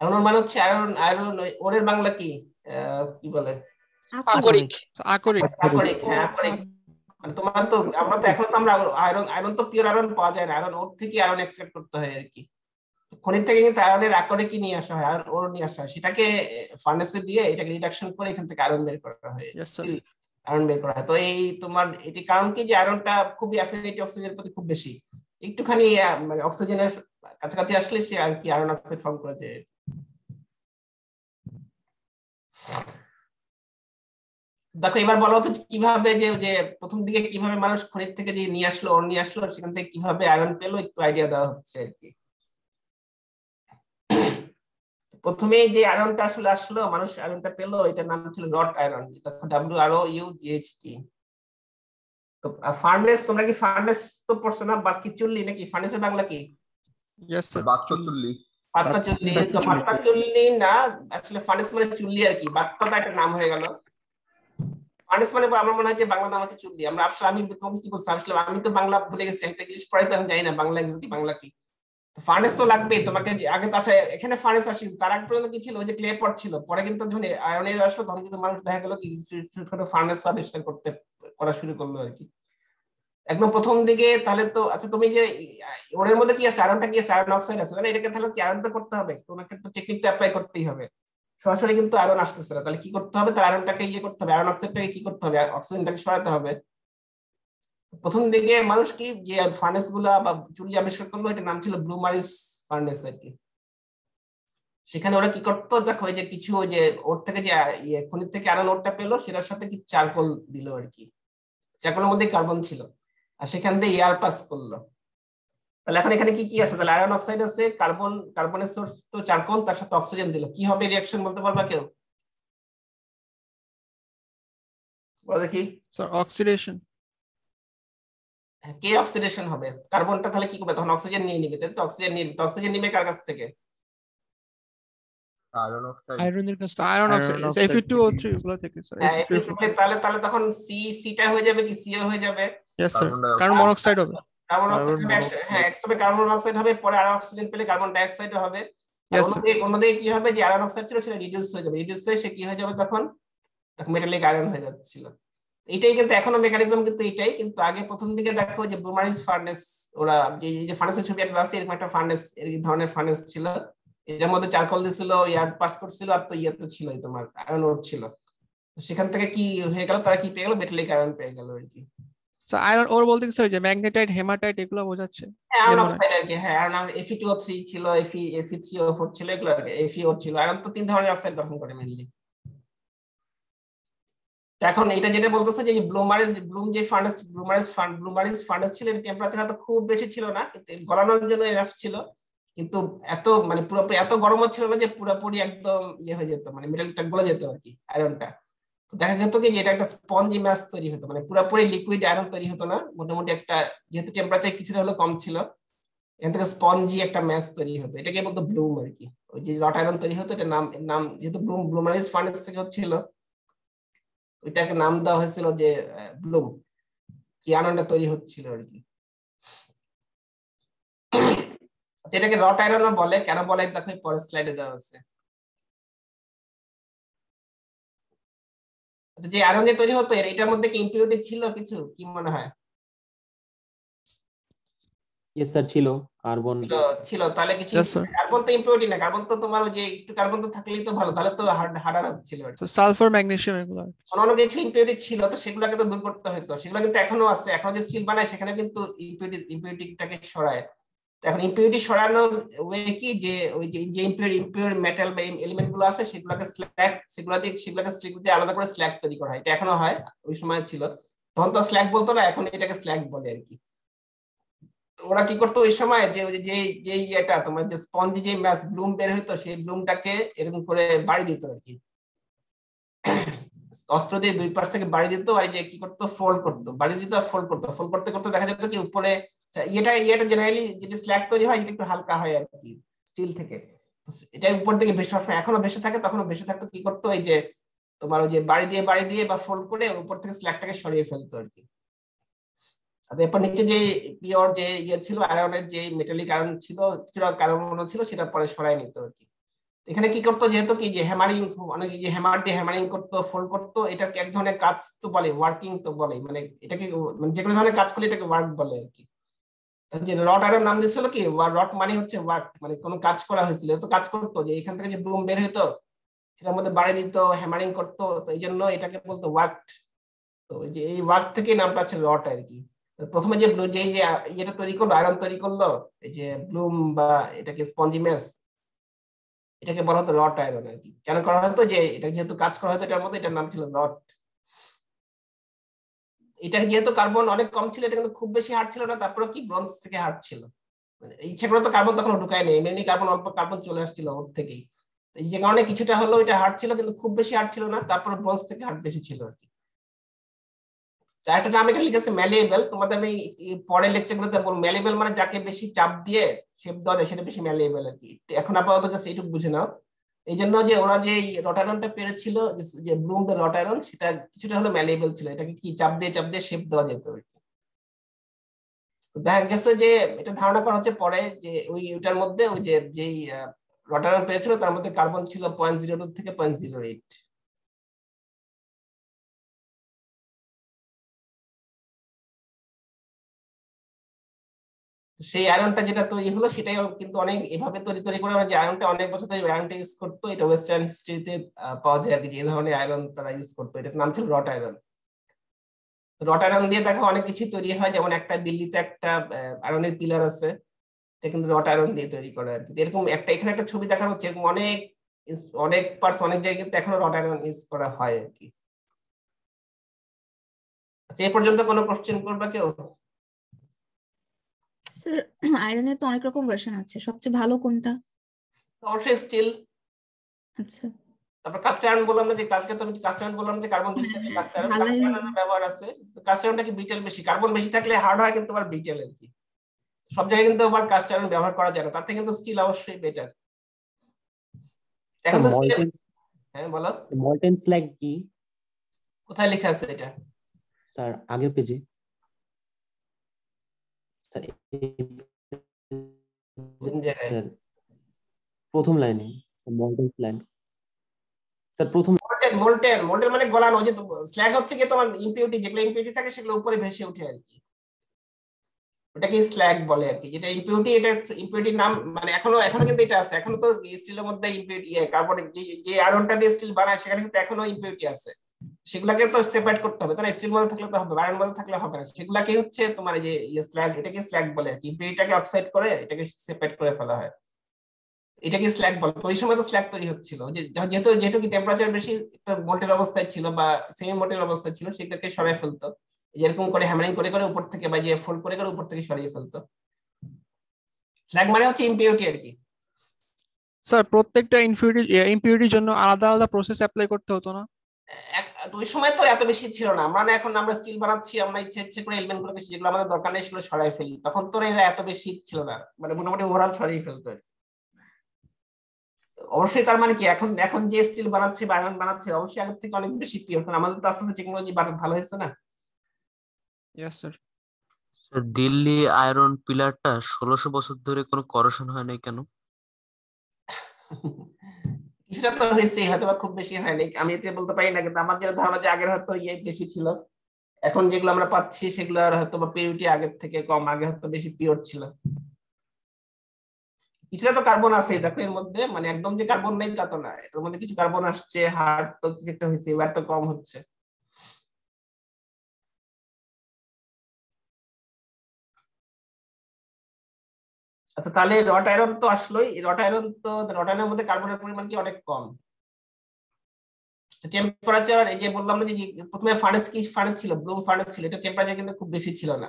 আয়রন মানে হচ্ছে আয়রন ওরের বাংলা কি কি বলে? আকরিক। আকরিক। আকরিক, হ্যাঁ আকরিক। মানে তোমার তো আমরা তো এখন তো আমরা আয়রন তো পিওর আয়রন পাওয়া যায় না, আয়রন ওর থেকে আয়রন এক্সট্রাক্ট করতে হয় আর কি। খনি থেকে কিন্তু আয়রনের আকরিকই নিয়ে আসা হয়, আয়রন ওর নিয়ে আসা হয়, সেটাকে ফার্নেসে দিয়ে এটাকে রিডাকশন করে এখান থেকে আয়রন বের করা হয়, আয়রন বের করা হয়। তো এই তোমার এটি কারণ কি যে আয়রনটা খুবই অ্যাফিনিটি অক্সিজেনের প্রতি খুব বেশি, একটুখানি মানে অক্সিজেনের কাছাকাছি আসলে সে আর কি আয়রন অক্সাইড ফর্ম করে যায়। দেখো এবার বলা হচ্ছে কিভাবে যে প্রথম দিকে কিভাবে মানুষ খনি থেকে যে নিয়ে আসলো, ওর নিয়ে আসলো, সেখান থেকে কিভাবে আয়রন পেলো একটু আইডিয়া দেওয়া হচ্ছে আর কি। প্রথমে যে আয়রনটা আসলে আসলো, মানুষ আয়রনটা পেলো, এটার নাম ছিল রট আয়রন, WROUGHT। তো ফার্নেস, তোমরা কি ফার্নেস তো পড়ছো না, বা কি চুল্লি নাকি? ফার্নেসের বাংলা কি? বাচ্চা চুল্লি। পাত্তা চুল্লি, তো পাত্তা চুল্লি না, আসলে ফার্নেস মানে চুল্লি আর কি, বাত্তাটা একটা নাম হয়ে গেল। ফার্নেস মানে আমার মনে হয় যে বাংলা নাম হচ্ছে চুল্লি। আমরা আসলে আমি তোমাকে কি বলছি আসলে, আমি তো বাংলা ভুলে গেছি, আমি তো ইংলিশ পড়াই তো আমি জানি না বাংলা এক্স্যাক্টলি বাংলা কি। ফার্নেস তো লাগবেই তোমাকে আগে তো। আচ্ছা এখানে ফার্নেস আসি, তার আগে পর্যন্ত কি ছিল, ওই যে ক্লে পট ছিল, পরে কিন্তু যখন আয়রন এজ আসলো তখন কিন্তু মানুষ দেখা গেল কি ছোট ফার্নেস আবিষ্কার করা শুরু করলো আর কি একদম প্রথম দিকে। তাহলে তো আচ্ছা তুমি যে ওর মধ্যে কি আছে, আয়রনটা কি আছে, আয়রন অক্সাইড আছে, তাহলে এটাকে তাহলে কি আয়রনটা করতে হবে, তোমাকে তো টেকনিকটা অ্যাপ্লাই করতেই হবে। সরাসরি কিন্তু আয়রন আসতেছে না, তাহলে কি করতে হবে, তার আয়রনটাকে করতে হবে, আয়রন অক্সাইডটাকে কি করতে হবে, অক্সিজেনটাকে সরাতে হবে। প্রথম দিকে মানুষ কি যে ফার্নেস গুলা বা চুল্লি আবিষ্কার করলো, এটার নাম ছিল ব্লুমারিস ফার্নেস আর কি। সেখানে ওরা কি করতো দেখো, যে কিছু যে ওর থেকে যে খনির থেকে আয়রন ওরটা পেলো, সেটার সাথে কি চারকোল দিল আর কি, চারকোলের মধ্যে কার্বন ছিল, আর সেখান থেকে এয়ার পাস করলো। তাহলে এখন এখানে কি কি আছে, তাহলে আয়রন অক্সাইড আছে, কার্বনের সোর্স তো চারকোল, তার সাথে অক্সিজেন দিল, কি হবে রিঅ্যাকশন বলতে পারবা কেউ? বলো দেখি। Sir oxidation. কে অক্সিডেশন হবে? কার্বনটা তাহলে কি করবে, তখন অক্সিজেন নিয়ে নিবে, তাই তো? অক্সিজেন নিয়ে, তো অক্সিজেন নিবে কার কাছ থেকে? আয়রনের কাছ থেকে। আয়রন অক্সাইড Fe2O3 গুলো থেকে স্যার। তাহলে তখন সিটা হয়ে যাবে কি, সিও হয়ে যাবে। यस স্যার, কার্বন মনোক্সাইড হবে। কার্বন অক্সাইড হবে, হ্যাঁ একসাথে কার্বন মনোক্সাইড হবে, পরে আর অক্সিজেন পেলে কার্বন ডাই অক্সাইড হবে। অন্যদিকে কি হবে, যে আয়রন অক্সাইড ছিল সেটা রিডিউস হয়ে যাবে, রিডিউস হয়ে সে কি হয়ে যাবে, তখন মেটালিক আয়রন হয়ে যাচ্ছিল। এইটাই কিন্তু এখনো মেকানিজম কিন্তু এইটাই, কিন্তু আগে প্রথম দিকে দেখো যে ব্লুমারিস ফার্নেস, ওরা যে ফার্নেসের ছবি একটা আছে, এরকম একটা ফার্নেস, এই ধরনের ফার্নেস ছিল, এটার মধ্যে চারকোল দিছিল, এয়ার পাস করছিল, আর তো তো ছিল তোমার আয়রন ওর ছিল। সেখান থেকে কি হয়ে গেল, তারা কি পেয়ে গেল, মেটালিক আয়রন পেয়ে গেল আর কি। স্যার আয়রন ওর বলতে কি স্যার যে ম্যাগনেটাইট হেমাটাইট এগুলো বোঝাচ্ছে আয়রন লেমোনাইট অক্সাইড আর কি। হ্যাঁ, আয়রন Fe2O3 ছিল, Fe3O4 ছিল, এগুলো আর কি। FeO ছিল। আয়রন তো 3 ধরনের অক্সাইড গঠন করে মেইনলি। এখন এটা যেটা বলতেছে যে ব্লুম যে ব্লুমারিজ ফার্নেস ছিল, এর টেম্পারেচার তো খুব বেশি ছিল না, কিন্তু গলানোর জন্য এনাফ ছিল, কিন্তু এত মানে পুরোপুরি এত গরমও ছিল না যে পুরোপুরি একদম হয়ে যেত, মানে মেটালটা গলে যেত আর কি আয়রনটা। দেখা যেত কি যে এটা একটা স্পঞ্জি ম্যাস তৈরি হতো, মানে পুরোপুরি লিকুইড আয়রন তৈরি হতো না, মোটামুটি একটা, যেহেতু টেম্পারেচার কিছুটা হলো কম ছিল, এখান থেকে স্পঞ্জি একটা ম্যাস তৈরি হতো, এটাকে বলতো ব্লুম আর কি। ওই যে রট আয়রন তৈরি হতো, এটা নাম যেহেতু ব্লুমারিজ ফার্নেস থেকে হচ্ছিল, ওইটাকে নাম দেওয়া হয়েছিল যে ব্লুম, কি আয়রনটা তৈরি হচ্ছিল আর কি। যেটাকে রট আয়রন বলে, কেন বলে দেখো পরের স্লাইডে দেওয়া আছে। আচ্ছা, যে আয়রন যে তৈরি হতো এটার মধ্যে কি ইম্পিউরিটি ছিল কিছু, কি মনে হয়? ইয়েস স্যার, ছিল কার্বন। ছিল, তাহলে কিছু Yes, sir. কার্বন তো ইম্পিউরিটি না, কার্বন তো তোমার ওই যে একটু কার্বন তো থাকলেই তো ভালো, তাহলে তো হার্ডার হচ্ছিল আর কি। তো সালফার ম্যাগনেসিয়াম এগুলো অন্যান্য কিছু ইম্পিউরিটি ছিল, তো সেগুলোকে তো দূর করতে হতো, সেগুলো কিন্তু এখনো আছে, এখনো যে স্টিল বানায় সেখানে কিন্তু ইম্পিউরিটিটাকে সরায়। এখন ইম্পিউরিটি সরানোর ওয়ে কি, যে ওই যে ইম্পিউর মেটাল বা এলিমেন্ট গুলো আছে সেগুলোকে স্ল্যাগ দিয়ে আলাদা করে স্ল্যাগ তৈরি করা হয়, এটা এখনো হয়, ওই সময় ছিল। তখন তো স্ল্যাগ বলতো না, এখন এটাকে স্ল্যাগ বলে আর কি। ওরা কি করতো ওই সময়, যে এটা তোমার যে স্পঞ্জি যে ম্যাস ব্লুম বের হইতো, সেই ব্লুমটাকে এরকম করে বাড়ি দিত আর কি, অস্ত্র দিয়ে দুই পাশ থেকে বাড়ি দিত, আর যে কি করতো ফোল্ড করতো, বাড়ি দিত আর ফোল্ড করতে করতে দেখা যেত কি উপরে এটা জেনারেলি যেটা স্ল্যাগ তৈরি হয় এটা একটু হালকা হয় আর কি স্টিল থেকে, এটা উপর দিকে বেশি সবসময় এখনো বেশি থাকে, তখনও বেশি থাকতো, কি করতো এই যে তোমার ওই যে বাড়ি দিয়ে বা ফোল্ড করে উপর থেকে স্ল্যাগটাকে সরিয়ে ফেলতো আর কি। আর এরপর নিচে যে পিওর যে ছিল আয়রনের, যে মেটালিক আয়রন ছিল, কিছুটা কার্বন ছিল, সেটা পরে সরাই নিত আর কি। এখানে কি করতো, যেহেতু কি যে হ্যামারিং, অনেক যে হ্যামার দিয়ে হ্যামারিং করতো, ফোল্ড করতো, এটাকে এক ধরনের কাজ তো বলে, ওয়ার্কিং তো বলে, মানে এটাকে যে কোনো ধরনের কাজ করলে এটাকে ওয়ার্ক বলে আর কি। যে রট আয়রন নাম দিয়েছিল কি, রট মানে হচ্ছে ওয়ার্ক, মানে কোনো কাজ করা হয়েছিল, তো কাজ করতো, যে এখান থেকে যে ব্লুম বের হইতো সেটার মধ্যে বাড়ি দিত, হ্যামারিং করতো, তো এই জন্য এটাকে বলতো ওয়ার্ক। তো যে এই ওয়ার্ক থেকে নামটা হচ্ছে রট আর কি। প্রথমে যে যেটা তৈরি করলো, আয়রন তৈরি করলো, এই যে ব্লুম বা এটাকে স্পঞ্জি ম্যাস, এটাকে বলা হতো রট আয়রন আর কি। কেন করা হতো, যে এটা যেহেতু কাজ করা হতো এটার মধ্যে, এটার নাম ছিল রট। এটা যেহেতু কার্বন অনেক কম ছিল, এটা কিন্তু খুব বেশি হার্ড ছিল না, তারপরে কি ব্রোঞ্জ থেকে হার্ড ছিল, মানে ইচ্ছা করে তো কার্বন তখন ঢুকায় নেই, এমনি কার্বন অল্প কার্বন চলে আসছিল ওর থেকেই, এই যে কারণে কিছুটা হলো এটা হার্ড ছিল, কিন্তু খুব বেশি হার্ড ছিল না, তারপরে ব্রোঞ্জ থেকে হার্ড বেশি ছিল আর কি। একটা নাম এখানে লিখেছে ম্যালিয়েবল, তোমাদের আমি পরের লেকচারগুলোতে বলবো, ম্যালিয়েবল মানে যাকে বেশি চাপ দিয়ে শেপ দেওয়া যায় সেটা বেশি ম্যালিয়েবল আর কি। এখন আপাতত জাস্ট এইটুকু বুঝে নাও। এই জন্য যে ওরা যে রট আয়রনটা পেরেছিল, যে ব্লুম বা রট আয়রন, সেটা কিছুটা হলো ম্যালিয়েবল ছিল, এটাকে কি চাপ দিয়ে শেপ দেওয়া যেত আর কি। দেখা গেছে যে এটা ধারণা করা হচ্ছে পরে, যে ওইটার মধ্যে ওই যেই রট আয়রন পেরেছিল তার মধ্যে কার্বন ছিল 0.02 থেকে 0.08। সেই আয়রনটা যেটা তৈরি হলো সেটাই কিন্তু অনেক এভাবে তৈরি করে, যে আয়রনটা অনেক বছর ধরে আয়রনটা ইউজ করতো, এটা ওয়েস্টার্ন হিস্ট্রিতে পাওয়া যায় আর কি, যে ধরনের আয়রন তারা ইউজ করতো, এটার নাম ছিল রট আয়রন। রট আয়রন দিয়ে দেখো অনেক কিছু তৈরি হয়, যেমন একটা দিল্লিতে একটা আয়রনের পিলার আছে, এটা কিন্তু রট আয়রন দিয়ে তৈরি করে আর কি। এরকম একটা এখানে একটা ছবি দেখানো হচ্ছে, এরকম অনেক পার্টস অনেক জায়গায় কিন্তু এখনো রট আয়রন ইউজ করা হয় আর কি। আচ্ছা, এই পর্যন্ত কোনো কোশ্চেন করবা কেউ? স্যার আয়রনের তো অনেক রকম ভার্সন আছে, সবচেয়ে ভালো কোনটা? অবশ্যই স্টিল। আচ্ছা, তারপর কাস্ট আয়রন বললাম না, যে কালকে তো আমি কাস্ট আয়রন বললাম যে কার্বন বেশি থাকলে কাস্ট আয়রন, ভালোই কাস্ট আয়রনের ব্যবহার আছে। কাস্ট আয়রনটা কি বিটেল বেশি, কার্বন বেশি থাকলে হার্ড হয়, কিন্তু আবার বিটেল আর কি। সব জায়গায় কিন্তু আবার কাস্ট আয়রন ব্যবহার করা যায় না, তার থেকে কিন্তু স্টিল অবশ্যই বেটার। এখন তো হ্যাঁ বলো, মল্টেন স্ল্যাগ কি? কোথায় লেখা আছে এটা? স্যার আগের পেজে, প্রথম লাইনে মল্টেন স্ল্যাগ স্যার, প্রথম মোল্টেন মানে গলানো, যে স্ল্যাগ হচ্ছে কি তোমার ইম্পিউরিটি, যেগুলো ইম্পিউরিটি থাকে সেগুলো উপরে ভেসে ওঠে আর কি, ওটাকে স্ল্যাগ বলে আর কি। যেটা ইম্পিউরিটি, এটা ইম্পিউরিটির নাম, মানে এখনো কিন্তু এটা আছে, এখনো তো স্টিলের মধ্যে ইম্পিউরিটি কার্বন যে আয়রনটা দিয়ে স্টিল বানায় সেখানে কিন্তু এখনো ইম্পিউরিটি আছে, সেগুলাকে তো সেপারেট করতে হবে, তাহলে স্টিল মধ্যে থাকলে তো হবে, আয়রন মধ্যে থাকলে হবে না। সেগুলাকে হচ্ছে তোমার এই যে স্ল্যাগ, এটাকে স্ল্যাগ বলে আর কি, এটাকে অফসাইড করে এটাকে সেপারেট করে ফেলা হয়, এটাকে স্ল্যাগ বলে। তো ওই সময় তো স্ল্যাগ তৈরি হচ্ছিল, যেহেতু যেহেতু কি টেম্পারেচার বেশি মোল্টের অবস্থায় ছিল বা সেমি মোল্টের অবস্থায় ছিল, সেটাকে সরাই ফেলতো এরকম করে, হ্যামারিং করে করে উপর থেকে বা যে ফোল্ড করে করে উপর থেকে সরিয়ে ফেলতো। স্ল্যাগ মানে হচ্ছে ইমপিউরিটি আর কি। স্যার প্রত্যেকটা ইমপিউরিটির জন্য আলাদা আলাদা প্রসেস অ্যাপ্লাই করতে হতো না? ওই সময় তো এত বেশি ছিল না, আমরা এখন আমরা স্টিল বানাচ্ছি, আমরা ইচ্ছে ইচ্ছে করে এলিমেন্ট গুলো বেশি যেগুলো আমাদের দরকার নেই সেগুলো সরাই ফেলি। তখন তো এরা এত বেশি ছিল না, মানে মোটামুটি ওভারঅল সরিয়ে ফেলতো। অবশ্যই তার মানে কি এখন এখন যে স্টিল বানাচ্ছে বা আয়রন বানাচ্ছে অবশ্যই আগের থেকে অনেক বেশি পিওর, কারণ আমাদের তো আস্তে আস্তে টেকনোলজি ভালো হয়েছে না। Yes sir. Sir Delhi iron পিলারটা 1600 বছর ধরে কোনো করোশন হয় নাই কেন? কিছুটা তো হয়েছে, হয়তো বা খুব বেশি হয়নি, আমি এটা বলতে পারি না, কিন্তু আমার যে ধারণা যে আগের হয়তো ইয়ে বেশি ছিল, এখন যেগুলো আমরা পাচ্ছি সেগুলো হয়তো বা পিউরিটি আগের থেকে কম, আগে হয়তো বেশি পিওর ছিল। কিছুটা তো কার্বন আছে দেখো এর মধ্যে, মানে একদম যে কার্বন নেই তা তো না, এর মধ্যে কিছু কার্বন আসছে, হার্ড তো কিছু একটা হয়েছে, এবার তো কম হচ্ছে। আচ্ছা তাহলে রড আয়রন তো আসলোই, রড আয়রন তো রড আয়রনের মধ্যে কার্বনের পরিমাণ কি অনেক কম। টেম্পারেচার এই যে বললাম না যে প্রথমে ফার্নেস কি ফার্নেস ছিল, ব্লুম ফার্নেস ছিল, এটা টেম্পারেচার কিন্তু খুব বেশি ছিল না।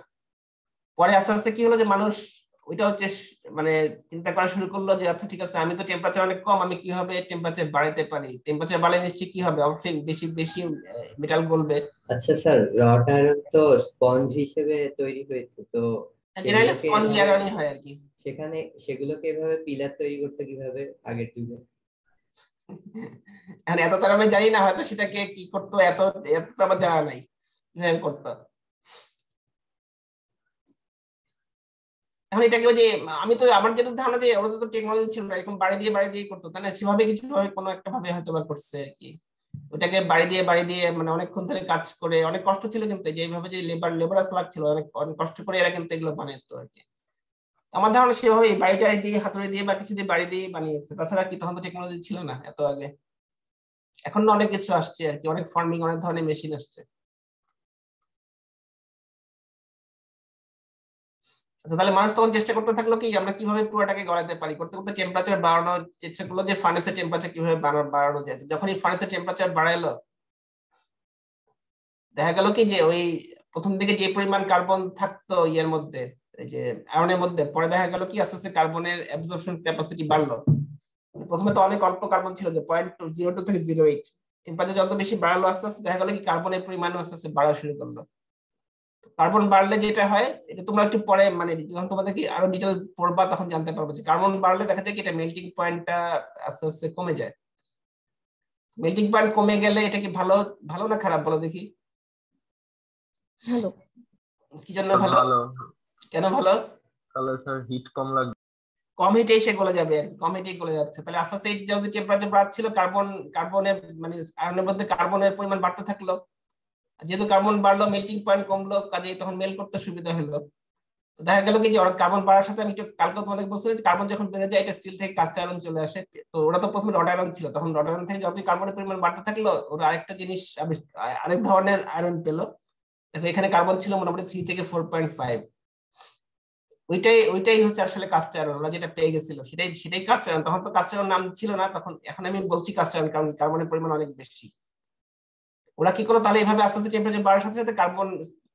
পরে আস্তে আস্তে কি হলো যে মানুষ ওইটা হচ্ছে মানে চিন্তা করা শুরু করলো যে আচ্ছা ঠিক আছে, আমি তো টেম্পারেচার অনেক কম, আমি কিভাবে টেম্পারেচার বাড়াতে পারি, টেম্পারেচার বাড়ালে নিশ্চয়ই কি হবে, অবশ্যই বেশি বেশি মেটাল গলবে। আচ্ছা স্যার, রড আয়রন তো স্পঞ্জ হিসেবে তৈরি হয়েছে, তো জেনারেলি স্পঞ্জ আয়রনই হয় আর কি। সেখানে সেগুলোকে এভাবে পিলার তৈরি করতে কিভাবে আগের যুগে? এখন এত তার আমি জানি না, হয়তো সেটাকে কি করতো, এত এত তো আমার জানা নাই কিভাবে করতো। এখন এটাকে যে আমি তো আমার যেটা ধারণা যে ওদের তো টেকনোলজি ছিল না, এরকম বাড়ি দিয়ে করতো, তাই না? সেভাবে কিছু ভাবে কোনো একটা ভাবে হয়তো বা করছে আর কি, ওটাকে বাড়ি দিয়ে মানে অনেকক্ষণ ধরে কাজ করে, অনেক কষ্ট ছিল কিন্তু, যে এইভাবে যে লেবারাস লাগছিল, অনেক অনেক কষ্ট করে এরা কিন্তু এগুলো বানাইতো আর কি। আমার ধারণা সেভাবে বাড়িটা দিয়ে হাতুড়ি দিয়ে বা কিছু দিয়ে বাড়ি দিয়ে বানিয়েছে, তাছাড়া কি তখন তো টেকনোলজি ছিল না এত আগে। এখন অনেক কিছু আসছে আর কি, অনেক ফার্মিং, অনেক ধরনের মেশিন আসছে। তাহলে মানুষ তখন চেষ্টা করতে থাকলো কি আমরা কিভাবে পুরোটাকে গড়াতে পারি, করতে করতে টেম্পারেচার বাড়ানোর চেষ্টা করলো, যে ফার্নেসের টেম্পারেচার কিভাবে বাড়ানো যায়। যখন এই ফার্নেসের টেম্পারেচার বাড়াইলো, দেখা গেল কি যে ওই প্রথম দিকে যে পরিমাণ কার্বন থাকতো ইয়ের মধ্যে, এই যে আয়রনের মধ্যে, পরে দেখা গেল কি আস্তে আস্তে কার্বনের অ্যাবজর্পশন ক্যাপাসিটি বাড়লো। প্রথমে তো অনেক অল্প কার্বন ছিল, যে 0.02 থেকে 0.8, টেম্পারেচার যত বেশি বাড়লো আস্তে আস্তে দেখা গেল কি কার্বনের পরিমাণ আস্তে আস্তে বাড়া শুরু করলো। কার্বন বাড়লে যেটা হয়, এটা তোমরা একটু পরে মানে যখন তোমাদেরকে আরো ডিটেইল পড়বা তখন জানতে পারবে যে কার্বন বাড়লে দেখা যায় কি এটা মেল্টিং পয়েন্টটা আস্তে আস্তে কমে যায়। মেল্টিং পয়েন্ট কমে গেলে এটা কি ভালো ভালো না খারাপ বলো দেখি? ভালো। কি জন্য ভালো? কেন ভালো? তাহলে স্যার হিট কম লাগবে, কম হিটে এসে গলে যাবে আর কম হিটে গলে যাচ্ছে। তাহলে আস্তে আস্তে যদি টেম্পারেচার বাড়ছিল, কার্বনের মানে আয়রনের মধ্যে কার্বনের পরিমাণ বাড়তে থাকলো, যেহেতু কার্বন বাড়লো মেল্টিং পয়েন্ট কমলো, কাজেই তখন মেল করতে সুবিধা হলো। দেখা গেল কি যে কার্বন বাড়ার সাথে আমি একটু কালকে তোমাদের বলছিলাম যে কার্বন যখন বেড়ে যায় এটা স্টিল থেকে কাস্ট আয়রন চলে আসে। তো ওরা তো প্রথমে রড আয়রন ছিল, তখন রড আয়রন থেকে যতই কার্বনের পরিমাণ বাড়তে থাকলো, ওরা আরেকটা জিনিস আরেক ধরনের আয়রন পেলো। দেখো এখানে কার্বন ছিল মোটামুটি 3 থেকে 4.5, ওইটাই হচ্ছে আসলে কাস্ট আয়রন। ওরা যেটা পেয়ে গেছিল সেটাই কাস্ট আয়রন। তখন তো কাস্ট আয়রন নাম ছিল না তখন, এখন আমি বলছি কাস্ট আয়রন কারণ কার্বনের পরিমাণ অনেক বেশি। ওরা কি করলো তাহলে এইভাবে আস্তে আস্তে টেম্পারেচার বাড়ার সাথে সাথে কার্বন,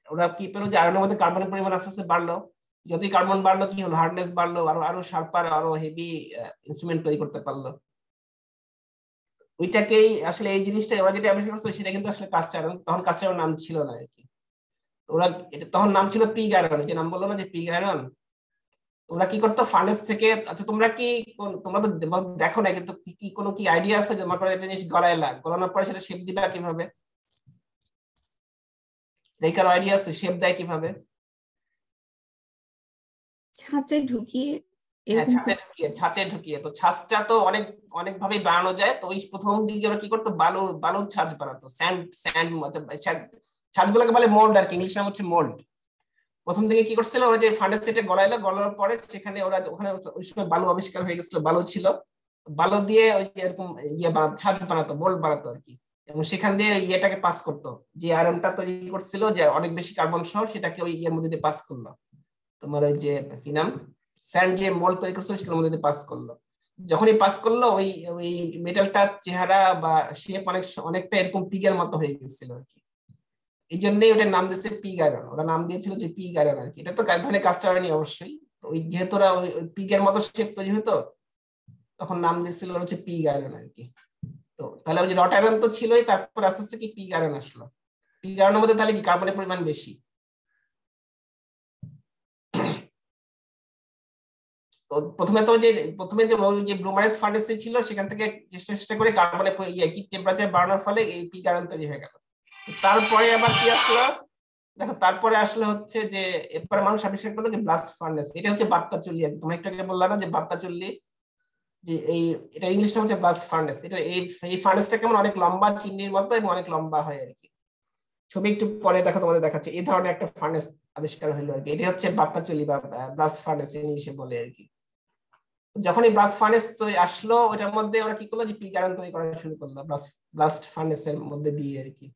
ওরা কি পেলো যে আয়রনের মধ্যে কার্বনের পরিমাণ আস্তে আস্তে বাড়লো, যতই কার্বন বাড়লো কি হলো, হার্ডনেস বাড়লো, আরো শার্পার আরো হেভি ইনস্ট্রুমেন্ট তৈরি করতে পারলো। ওইটাকেই আসলে এই জিনিসটা ওরা যেটা আবিষ্কার করছে সেটা কিন্তু আসলে কাস্ট আয়রন, তখন কাস্ট আয়রন নাম ছিল না আর কি। ওরা এটা তখন নাম ছিল পিগ আয়রন, যে নাম বললো না যে পিগ আয়রন। ওরা কি করতো ফার্নেস থেকে, আচ্ছা তোমরা তো দেখো না কিন্তু কি কোনো কি আইডিয়া আছে যে মনে একটা জিনিস গলানোর পরে সেটা শেপ দিবা কিভাবে? রেখার আইডিয়া আছে শেপ দেয় কিভাবে? ছাঁচে ঢুকিয়ে। ছাঁচে ঢুকিয়ে। তো ছাঁচটা তো অনেক অনেক ভাবে বানানো যায়। তো ওই প্রথম দিকে ওরা কি করতো বালুর ছাঁচ বানাতো, ছাঁচগুলোকে বলে মোল্ড আর কি, ইংলিশ নাম হচ্ছে মোল্ড। প্রথম দিকে কি করছিল ওরা যে ফার্নেস সেটে গলানোর পরে সেখানে ওখানে ওই সময় বালু আবিষ্কার হয়ে গেছিল, বালু ছিল, বালু দিয়ে ওই এরকম ছাঁচ বানাতো, মোল্ড বানাতো আর কি। এবং সেখান দিয়ে ইয়েটাকে পাস করতো, যে আয়রনটা তৈরি করছিল যে অনেক বেশি কার্বন সহ, সেটাকে ওই ইয়ের মধ্যে দিয়ে পাস করলো। তোমার ওই যে কি নাম, স্যান্ড যে মোল্ড তৈরি করছিল সেগুলোর মধ্যে দিয়ে পাস করলো। যখনই পাস করলো ওই ওই মেটালটার চেহারা বা শেপ অনেকটা এরকম পিগের মতো হয়ে গেছিল আর কি। এই জন্যই ওটার নাম দিয়েছে পিগ আয়রন, ওরা নাম দিয়েছিল যে পিগ আয়রন আর কি। এটা তো ধরনের কাজটা হয়নি অবশ্যই, ওই যেহেতু ওরা ওই পিগের মতো শেপ তৈরি হতো তখন নাম দিয়েছিল হচ্ছে পিগ আয়রন আর কি। তো তাহলে ওই যে রট আয়রন তো ছিলই, তারপর আস্তে আস্তে কি পিগ আয়রন আসলো। পিগ আয়রনের মধ্যে তাহলে কি কার্বনের পরিমাণ বেশি। তো প্রথমে যে ব্লুমারেস ফার্নেসে ছিল সেখান থেকে চেষ্টা করে কার্বনের কি টেম্পারেচার বাড়ানোর ফলে এই পিগ আয়রন তৈরি হয়ে গেল। তারপরে আবার কি আসলো দেখো, তারপরে আসলে হচ্ছে যে এরপরে মানুষ আবিষ্কার করলো যে ব্লাস্ট ফার্নেস। এটা হচ্ছে বাত্তা চুল্লি আর কি। তোমরা একটু আগে বললা না যে বাত্তা চুল্লি, যে এই এটা ইংলিশটা হচ্ছে ব্লাস্ট ফার্নেস। এটা এই ফার্নেসটা কেমন অনেক লম্বা, চিমনির মতো এবং অনেক লম্বা হয় আর কি। ছবি একটু পরে দেখো, তোমাদের দেখাচ্ছে। এই ধরনের একটা ফার্নেস আবিষ্কার হলো আর কি। এটা হচ্ছে বাত্তা চুল্লি বা ব্লাস্ট ফার্নেস ইংলিশে বলে আর কি। যখন এই ব্লাস্ট ফার্নেস আসলো ওটার মধ্যে ওরা কি করলো যে পিগ আয়রন তৈরি করা শুরু করলো ব্লাস্ট ফার্নেসের মধ্যে দিয়ে আর কি।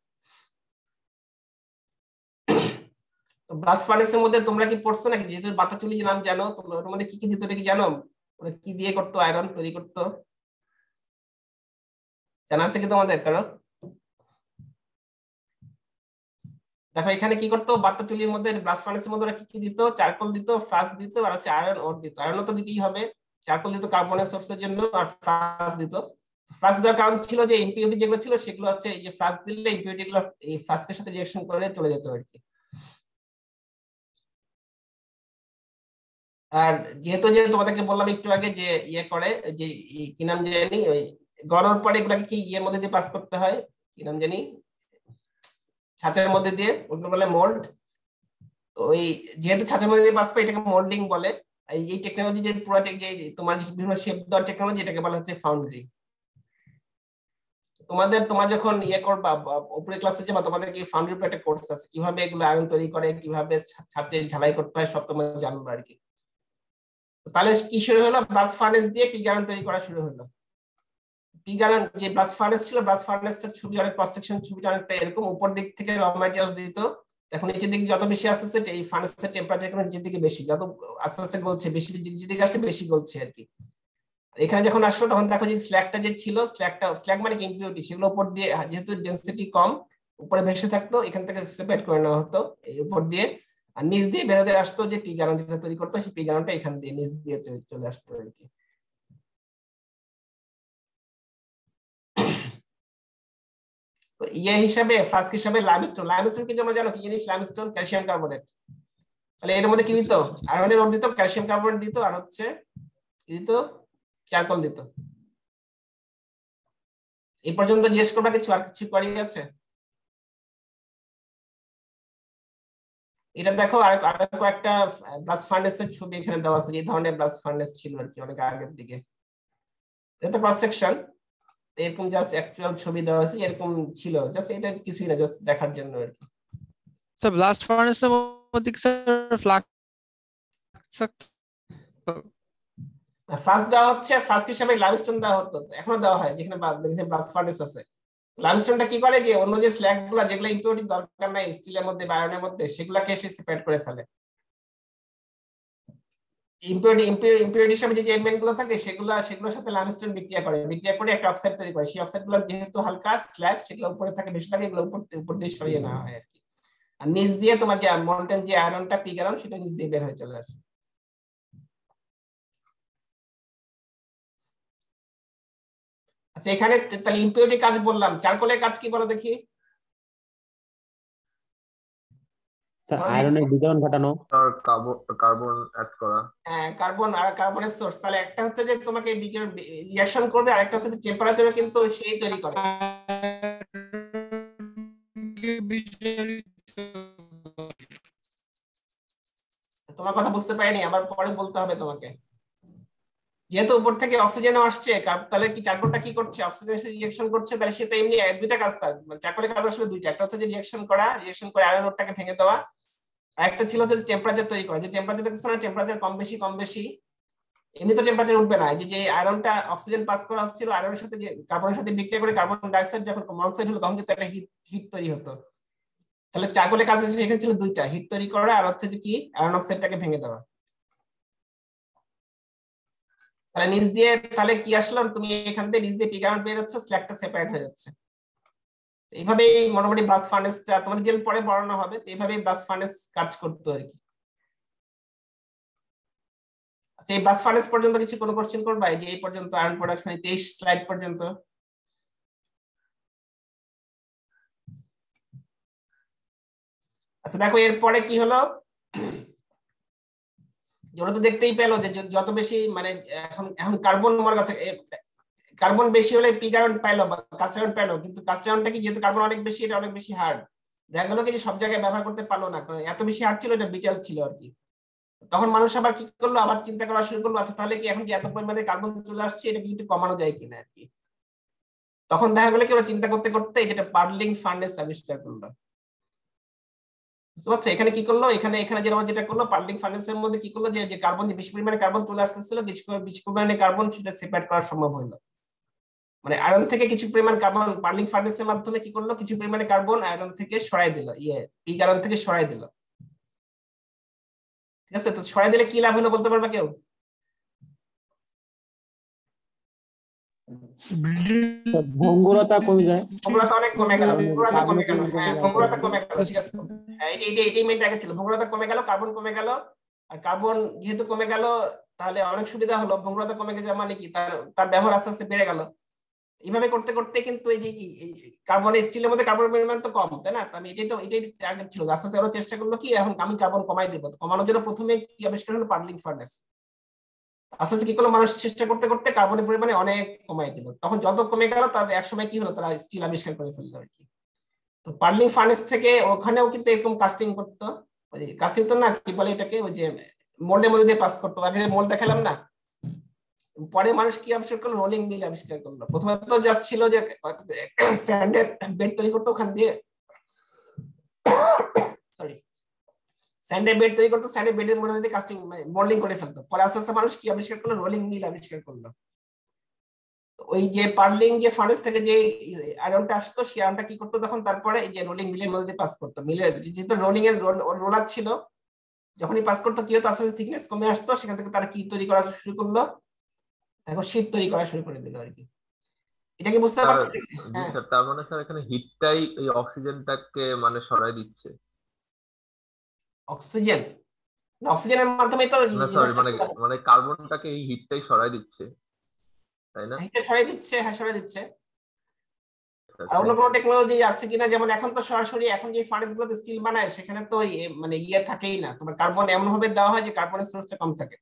তো ব্লাস্ট ফার্নেসের মধ্যে তোমরা কি পড়ছো নাকি, যেহেতু বাত্তা চুল্লি নাম জানো, তোমরা ওটার মধ্যে কি কি দিত এটা কি জানো? ওরা কি দিয়ে করতো আয়রন তৈরি করতো, জানা আছে কি তোমাদের কারো? দেখো এখানে কি করতো, বাত্তা চুল্লির মধ্যে ব্লাস্ট ফার্নেসের মধ্যে ওরা কি কি দিত, চারকোল দিত, ফ্লাক্স দিত, আর হচ্ছে আয়রন ওর দিত। আয়রন তো দিতেই হবে, চারকোল দিত কার্বনের সোর্সের জন্য, আর ফ্লাক্স দিত। ফ্লাক্স দেওয়ার কারণ ছিল যে ইম্পিউরিটি যেগুলো ছিল সেগুলো হচ্ছে এই যে ফ্লাক্স দিলে ইম্পিউরিটি গুলো এই ফ্লাক্সের সাথে রিঅ্যাকশন করে চলে যেত আর কি। আর যেহেতু যে তোমাদেরকে বললাম একটু আগে যে ইয়ে করে যে কি নাম জানি, ওই গড়ানোর পরে এগুলাকে কি ইয়ের মধ্যে দিয়ে পাস করতে হয়, কি নাম জানি, ছাঁচের মধ্যে দিয়ে, ওগুলো বলে মোল্ড। তো ওই যেহেতু ছাঁচের মধ্যে দিয়ে পাস করে এটাকে মোল্ডিং বলে। এই টেকনোলজি যে পুরো যে তোমার বিভিন্ন শেপ দেওয়ার টেকনোলজি, এটাকে বলা হচ্ছে ফাউন্ড্রি। তোমার যখন ইয়ে করবা উপরে ক্লাসে যাবা, তোমাদের কি ফাউন্ড্রির উপর একটা কোর্স আছে, কিভাবে এগুলো আয়রন তৈরি করে, কিভাবে ছাঁচে ঝালাই করতে হয়, সব তোমরা জানবে আর কি। তাহলে কি শুরু হলো, ব্লাস্ট ফার্নেস দিয়ে পিগ আয়রন তৈরি করা শুরু হলো। পিগ আয়রন যে ব্লাস্ট ফার্নেস ছিল, ব্লাস্ট ফার্নেসটার ছবি অনেক ক্রস সেকশন ছবিটা অনেকটা এরকম, উপর দিক থেকে র ম্যাটেরিয়াল দিত। এখন নিচের দিকে যত বেশি আসছে এই ফার্নেসের টেম্পারেচার কিন্তু নিচের দিকে বেশি, যত আস্তে আস্তে গলছে, বেশি নিচের দিকে আসছে বেশি গলছে আর কি। এখানে যখন আসলো তখন দেখো যে স্ল্যাগটা যে ছিল, স্ল্যাগ মানে কি ইম্পিউরিটি, সেগুলো উপর দিয়ে যেহেতু ডেনসিটি কম উপরে ভেসে থাকতো, এখান থেকে সেপারেট করে নেওয়া হতো এই উপর দিয়ে, আর নিচ দিয়ে বেরোতে আসতো যে পিগ আয়রন যেটা তৈরি করতো, সেই পিগ আয়রনটা এখান দিয়ে নিচ দিয়ে চলে আসতো আর কি। ইয়ে হিসাবে ফার্স্ট হিসাবে লাইমস্টোন কি তোমরা জানো কি জিনিস? Limestone calcium carbonate. তাহলে এর মধ্যে কি দিত, আয়রনের ওর দিত, ক্যালসিয়াম কার্বনেট দিত, আর হচ্ছে কি দিত, চারকোল দিত। এই পর্যন্ত জিজ্ঞেস করবা কিছু, আর কিছু কোয়ারি আছে? এটা দেখো আর কয়েকটা ব্লাস্ট ফার্নেসের ছবি এখানে দেওয়া আছে, যে ধরনের ব্লাস্ট ফার্নেস ছিল আর কি অনেক আগের দিকে। এটা তো ক্রস সেকশন, এরকম জাস্ট অ্যাকচুয়াল ছবি দেওয়া আছে, এরকম ছিল, জাস্ট এটা কিছুই না, জাস্ট দেখার জন্য আর কি। স্যার ব্লাস্ট ফার্নেসের মধ্যে কি স্যার ফ্লাক্স ফার্স্ট দেওয়া হচ্ছে, ফার্স্ট হিসাবে লাইমস্টোন দেওয়া হতো, এখনো দেওয়া হয় যেখানে ব্লাস্ট ফার্নেস আছে। লাইমস্টোনটা কি করে যে অন্য যে স্ল্যাগ গুলা যেগুলো ইম্পিউরিটি দরকার নাই স্টিলের মধ্যে বা আয়রনের মধ্যে, সেগুলাকে এসে সেপারেট করে ফেলে। ইম্পিউরিটি হিসাবে যে এলিমেন্ট গুলো থাকে সেগুলোর সাথে লাইমস্টোন বিক্রিয়া করে একটা অক্সাইড তৈরি করে। সেই অক্সাইড গুলো যেহেতু হালকা স্ল্যাগ, সেগুলো উপরে থাকে, বেশি থাকে, এগুলো উপর দিয়ে সরিয়ে নেওয়া হয় আর কি। আর নিচ দিয়ে তোমার যে মল্টেন যে আয়রনটা পিগ আয়রন, সেটা নিচ দিয়ে বের হয়ে চলে আসে। আচ্ছা এখানে তাহলে ইম্পিউরিটি কাজ বললাম, চারকোলের কাজ কি বলো দেখি? স্যার আয়রনের বিতরণ ঘটানো, কার্বন অ্যাড করা। হ্যাঁ, কার্বন আর কার্বনের সোর্স। তাহলে একটা হচ্ছে যে তোমাকে রিঅ্যাকশন করবে, আর একটা হচ্ছে যে টেম্পারেচারে কিন্তু সেই তৈরি করে। তোমার কথা বুঝতে পারিনি, আবার পরে বলতে হবে তোমাকে। যেহেতু উপর থেকে অক্সিজেনও আসছে, তাহলে কি চারকোলটা কি করছে, অক্সিজেনের সাথে রিঅ্যাকশন করছে, তাহলে সে তো এমনি দুইটা কাজ, তার চারকোলের কাজ আসলে দুইটা। একটা হচ্ছে যে রিঅ্যাকশন করে আয়রন ওরটাকে ভেঙে দেওয়া, আর একটা ছিল যে টেম্পারেচার তৈরি করা। যে টেম্পারেচার দেখছো না, টেম্পারেচার কম বেশি এমনি তো টেম্পারেচার উঠবে না। যে আয়রনটা অক্সিজেন পাস করা হচ্ছিল আয়রনের সাথে কার্বনের সাথে বিক্রিয়া করে কার্বন ডাইঅক্সাইড যখন মনোক্সাইড হলো তখন কিন্তু একটা হিট তৈরি হতো। তাহলে চারকোলের কাজ হচ্ছে এখানে ছিল দুইটা, হিট তৈরি করা আর হচ্ছে যে কি আয়রন অক্সাইডটাকে ভেঙে দেওয়া। তাহলে নিচ দিয়ে তাহলে কি আসলো, তুমি এখান থেকে নিচ দিয়ে পিগ আয়রন পেয়ে যাচ্ছ, স্ল্যাগটা সেপারেট হয়ে যাচ্ছে। এইভাবেই মোটামুটি ব্লাস্ট ফার্নেসটা তোমাদের যেল পরে পড়ানো হবে, এইভাবেই ব্লাস্ট ফার্নেস কাজ করতো আর কি। আচ্ছা, এই ব্লাস্ট ফার্নেস পর্যন্ত কিছু কোনো কোশ্চেন করবা? যে এই পর্যন্ত আয়রন প্রোডাকশন 23 স্লাইড পর্যন্ত। আচ্ছা দেখো এরপরে কি হলো, ওরা তো দেখতেই পেলো যে যত বেশি মানে এখন কার্বন মনে কাছে কার্বন বেশি হলে পিগ আয়রন পাইলো বা কাস্ট আয়রন পাইলো, কিন্তু কাস্ট আয়রনটা কি যেহেতু কার্বন অনেক বেশি এটা অনেক বেশি হার্ড, দেখা গেলো কি যে সব জায়গায় ব্যবহার করতে পারলো না, এত বেশি হার্ড ছিল, এটা বিটেল ছিল আর কি। তখন মানুষ আবার কি করলো, আবার চিন্তা করা শুরু করলো, আচ্ছা তাহলে কি এখন যে এত পরিমাণে কার্বন চলে আসছে এটা কি একটু কমানো যায় কিনা আর কি। তখন দেখা গেলো কি ওরা চিন্তা করতে করতে যেটা পার্লিং ফার্নেস আবিষ্কার করলো। এখানে কি করলো, এখানে যেটা করলো পার্লিং ফার্নেসের মধ্যে কি করলো, যে কার্বন যে বেশি পরিমাণে কার্বন চলে আসতেছিল, বেশি পরিমাণে কার্বন সেটা সেপারেট করা সম্ভব হলো। মানে আয়রন থেকে কিছু পরিমাণ কার্বন পার্লিং ফার্নেসের মাধ্যমে কি করলো, কিছু পরিমাণে কার্বন আয়রন থেকে সরাই দিল, পিগ আয়রন থেকে সরাই দিল। ঠিক আছে, তো সরাই দিলে কি লাভ হলো বলতে পারবা কেউ? ভঙ্গুরতা কমে যায়, ভঙ্গুরতা অনেক কমে গেল, ভঙ্গুরতা কমে গেল, হ্যাঁ ভঙ্গুরতা কমে গেল। ঠিক আছে, এইটাই মেইন টার্গেট ছিল, ভঙ্গুরতা কমে গেল, কার্বন কমে গেল। আর কার্বন যেহেতু কমে গেল তাহলে অনেক সুবিধা হলো, ভঙ্গুরতা কমে গেছে মানে কি তার ব্যবহার আস্তে আস্তে বেড়ে গেল। এইভাবে করতে করতে কিন্তু এই যে কার্বন স্টিলের মধ্যে কার্বনের পরিমাণ তো কম, তাই না? আমি এটাই টার্গেট ছিল। আস্তে আস্তে আরো চেষ্টা করলো কি এখন আমি কার্বন কমাই দেবো, কমানোর জন্য প্রথমে কি আবিষ্কার হলো, পার্লিং ফার্নেস। আস্তে আস্তে কি করলো, মানুষ চেষ্টা করতে করতে কার্বনের পরিমাণে অনেক কমাই দিল। তখন যত কমে গেল তার একসময় কি হলো, তারা স্টিল আবিষ্কার করে ফেললো আর কি। তো পার্লিং ফার্নেস থেকে ওখানেও কিন্তু এরকম কাস্টিং করতো, ওই কাস্টিং তো না কি বলে এটাকে, ওই যে মোল্ডের মধ্যে দিয়ে পাস করতো। আগে মোল্ড দেখালাম না, পরে মানুষ কি আবিষ্কার করলো, রোলিং মিল আবিষ্কার করলো। প্রথমে তো জাস্ট ছিল যে স্যান্ডের বেড তৈরি করতো, ওখান দিয়ে স্যান্ডের বেড তৈরি করতো, স্যান্ডের বেডের মধ্যে দিয়ে কাস্টিং মোল্ডিং করে ফেলতো। পরে আস্তে আস্তে মানুষ কি আবিষ্কার করলো, রোলিং মিল আবিষ্কার করলো। ওই যে পার্লিং যে ফার্নেস থেকে যে আয়রনটা আসতো সেই আয়রনটা কি করতো তখন, তারপরে এই যে রোলিং মিলের মধ্যে পাস করতো। মিলের যেহেতু রোলিং এর রোলার ছিল, যখনই পাস করতো কি হতো, আস্তে আস্তে থিকনেস কমে আসতো, সেখান থেকে তারা কি তৈরি করা শুরু করলো, এখন শীট তৈরি করা শুরু করে দিল আর কি। এটা কি বুঝতে পারছেন? হ্যাঁ স্যার, তার মানে স্যার এখানে হিটটাই এই অক্সিজেনটাকে মানে সরাই দিচ্ছে। অক্সিজেন না, অক্সিজেনের মাধ্যমে তো না সরি, মানে কার্বনটাকে এই হিটটাই সরাই দিচ্ছে, তাই না? হিটটা সরাই দিচ্ছে, হ্যাঁ সরাই দিচ্ছে। আর অন্য কোনো টেকনোলজি আছে কিনা, যেমন এখন তো সরাসরি এখন যে ফার্নেস গুলোতে স্টিল বানায় সেখানে তো মানে থাকেই না, তোমার কার্বন এমন ভাবে দেওয়া হয় যে কার্বনের সোর্সটা কম থাকে।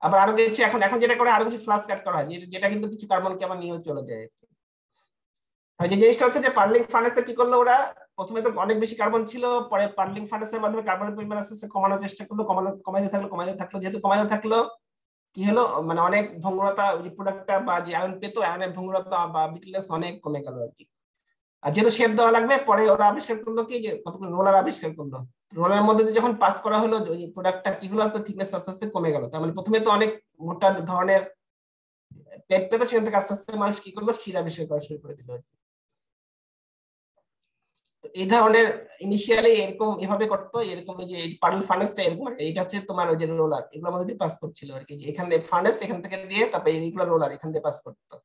আবার আরো কিছু এখন যেটা করে আরো কিছু ফ্লাশ কাট করা হয়, যেটা কিন্তু কিছু কার্বনকে আবার নিয়ে চলে যায়। আর যে জিনিসটা হচ্ছে যে পার্লিং ফার্নেসে কি করলো, ওরা প্রথমে তো অনেক বেশি কার্বন ছিল, পরে পার্লিং ফার্নেসের মাধ্যমে কার্বনের পরিমাণ আস্তে আস্তে কমানোর চেষ্টা করলো, কমাইতে থাকলো। যেহেতু কমাইতে থাকলো কি হলো, মানে অনেক ভঙ্গুরতা যে প্রোডাক্টটা বা যে আয়রন পেতো, আয়রনের ভঙ্গুরতা বা বিটলেস অনেক কমে গেল আর কি। আর যেহেতু শেপ দেওয়া লাগবে, পরে ওরা আবিষ্কার করলো কি যে কতগুলো রোলার আবিষ্কার করলো। রোলারের মধ্যে দিয়ে যখন পাস করা হলো ওই প্রোডাক্টটা কি হলো, আস্তে থিকনেস আস্তে আস্তে কমে গেল। তার মানে প্রথমে তো অনেক মোটা ধরনের পেট পেতো, সেখান থেকে আস্তে আস্তে মানুষ কি করলো, শিরা আবিষ্কার করা শুরু করে দিল আর কি। এই ধরনের ইনিশিয়ালি এরকম এভাবে করতো, এরকম যে পার্ল ফার্নেসটা এরকম, এটা হচ্ছে তোমার ওই যে রোলার, এগুলোর মধ্যে দিয়ে পাস করছিল আর কি। এখানে ফার্নেস এখান থেকে দিয়ে তারপরে এইগুলো রোলার এখান দিয়ে পাস করতো।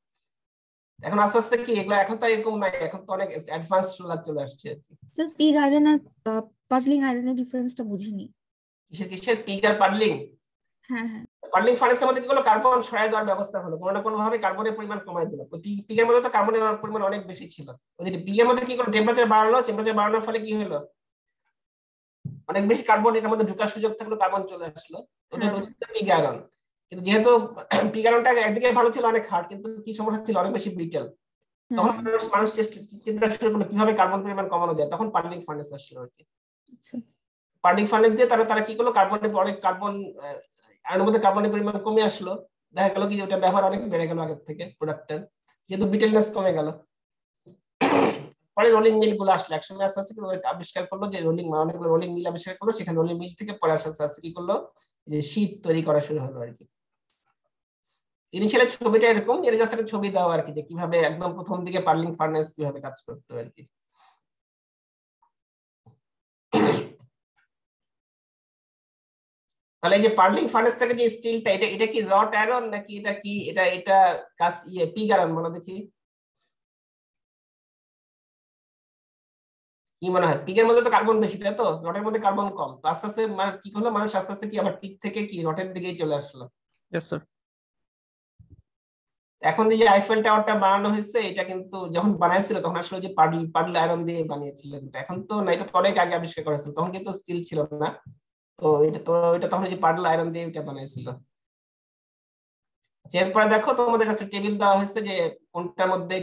এখন আস্তে আস্তে কি এগুলো এখন তো এরকম নাই, এখন তো অনেক অ্যাডভান্স রোলার চলে আসছে আর কি। স্যার পিগ আয়রন আর পার্লিং আয়রনের ডিফারেন্সটা বুঝিনি। কিসের পিগ আর পার্লিং? হ্যাঁ হ্যাঁ, পার্লিং ফার্নেসের মধ্যে কি হলো, কার্বন সরাই দেওয়ার ব্যবস্থা হলো, কোনো না কোনো ভাবে কার্বনের পরিমাণ কমাই দিল। পিগের মধ্যে তো কার্বনের পরিমাণ অনেক বেশি ছিল। ওই যে পিগের মধ্যে কি করলো, টেম্পারেচার বাড়ানোর ফলে কি হলো, অনেক বেশি কার্বন এটার মধ্যে ঢোকার সুযোগ থাকলো, কার্বন চলে আসলো, ওটা হচ্ছে পিগ আয়রন। কিন্তু যেহেতু পিগ আয়রনটা একদিকে ভালো ছিল, অনেক হার্ড, কিন্তু কি সমস্যা ছিল, অনেক বেশি ব্রিটেল। তখন মানুষ চিন্তা শুরু করলো কিভাবে কার্বন পরিমাণ কমানো যায়, তখন পার্লিং ফার্নেস আসলো আর কি। পার্লিং ফার্নেস দিয়ে তারা কি করলো, আয়রনের মধ্যে কার্বনের পরিমাণ কমে আসলো, দেখা গেল কি ওটা ব্যবহার অনেক বেড়ে গেল আগের থেকে প্রোডাক্টের, যেহেতু বিটেলনেস কমে গেল। পরে রোলিং মিল গুলো আসলো, একসময় আস্তে আস্তে আবিষ্কার করলো যে অনেকগুলো রোলিং মিল আবিষ্কার করলো, সেখানে রোলিং মিল থেকে পরে আস্তে আস্তে কি করলো, যে শীট তৈরি করা শুরু হলো আর কি। ইনিশিয়ালি ছবিটা এরকম, এর জাস্ট একটা ছবি দাও আর কি, যে কিভাবে একদম প্রথম দিকে পার্লিং ফার্নেস কিভাবে কাজ করতে হয় আর কি। তাহলে এই যে পার্লিং ফার্নেস থেকে যে স্টিলটা, এটা এটা কি রট আয়রন নাকি এটা কি, এটা এটা কাস্ট পিগ আয়রন বলো দেখি, কি মনে হয়? পিগের মধ্যে তো কার্বন বেশি, তাই তো? রটের মধ্যে কার্বন কম, তো আস্তে আস্তে মানে কি করলো মানুষ, আস্তে আস্তে কি আবার পিগ থেকে কি রটের দিকেই চলে আসলো। Yes sir. এখন যে আইফেল টাওয়ারটা বানানো হয়েছে, এটা কিন্তু যখন বানাইছিল তখন আসলে যে পার্ল আয়রন দিয়ে বানিয়েছিলেন, এখন তো না, এটা তো অনেক আগে আবিষ্কার করেছিল, তখন কিন্তু স্টিল ছিল না, তো এটা তখন যে পার্ল আয়রন দিয়ে এটা বানাইছিল। এরপরে দেখো তোমাদের কাছে টেবিল দেওয়া হয়েছে যে কোনটার মধ্যে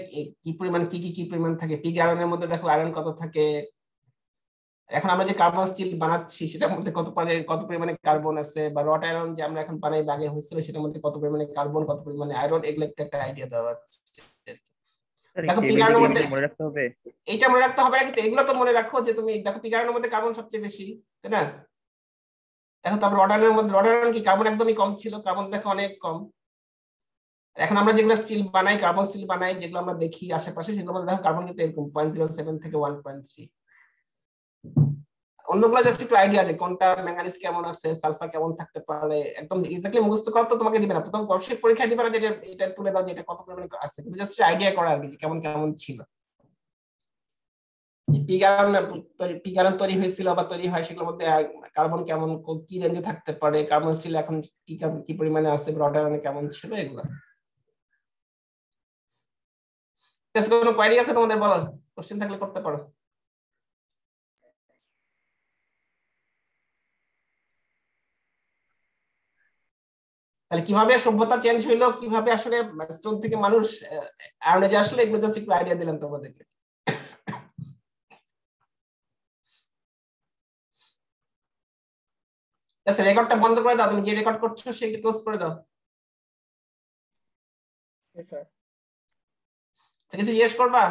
কি পরিমাণ কি পরিমাণ থাকে। পিগ আয়রনের মধ্যে দেখো আয়রন কত থাকে। এখন আমরা যে কার্বন স্টিল বানাচ্ছি সেটার মধ্যে কত পরিমাণে কার্বন আছে, বা রট আয়রন যে আমরা এখন বানাই আগে হয়েছিল সেটার মধ্যে কত পরিমাণে কার্বন, কত পরিমাণে আয়রন, এগুলো একটা আইডিয়া দেওয়া আছে। দেখো পিগ আয়রনের মধ্যে মনে রাখতে হবে, এইটা মনে রাখতে হবে নাকি? এগুলো তো মনে রাখো যে তুমি দেখো পিগ আয়রনের মধ্যে কার্বন সবচেয়ে বেশি, তাই না? দেখো তারপর রট আয়রনের মধ্যে, রট আয়রন কি কার্বন একদমই কম ছিল, কার্বন দেখো অনেক কম। এখন আমরা যেগুলো স্টিল বানাই, কার্বন স্টিল বানাই, যেগুলো আমরা দেখি আশেপাশে, সেগুলো মধ্যে দেখো কার্বন কিন্তু এরকম 0.07 থেকে 1.3। অন্যগুলো জাস্ট একটু আইডিয়া আছে কোনটা ম্যাঙ্গানিজ কেমন আছে, সালফার কেমন থাকতে পারে, একদম এক্স্যাক্টলি মুখস্থ করা তো তোমাকে দিবে না, প্রথম বর্ষের পরীক্ষায় দিবে না যে এটা তুলে দাও যে এটা কত পরিমাণে আছে, কিন্তু জাস্ট আইডিয়া করা আর কি কেমন কেমন ছিল। পিগ আয়রন তৈরি হয়েছিল বা তৈরি হয়, সেগুলোর মধ্যে কার্বন কেমন কি রেঞ্জে থাকতে পারে, কার্বন স্টিল এখন কি পরিমাণে আছে, রট আয়রনে কেমন ছিল, এগুলো। কোনো কোয়েরি আছে তোমাদের? বলো, কোশ্চেন থাকলে করতে পারো। তাহলে কিভাবে সভ্যতা চেঞ্জ হইলো, কিভাবে আসলে স্টোন থেকে মানুষ আয়রনে যে আসলে, এগুলো জাস্ট একটু আইডিয়া দিলাম তোমাদেরকে। আচ্ছা, রেকর্ডটা বন্ধ করে দাও, তুমি যে রেকর্ড করছো সেটা ক্লোজ করে দাও। কিছু জিজ্ঞেস করবা?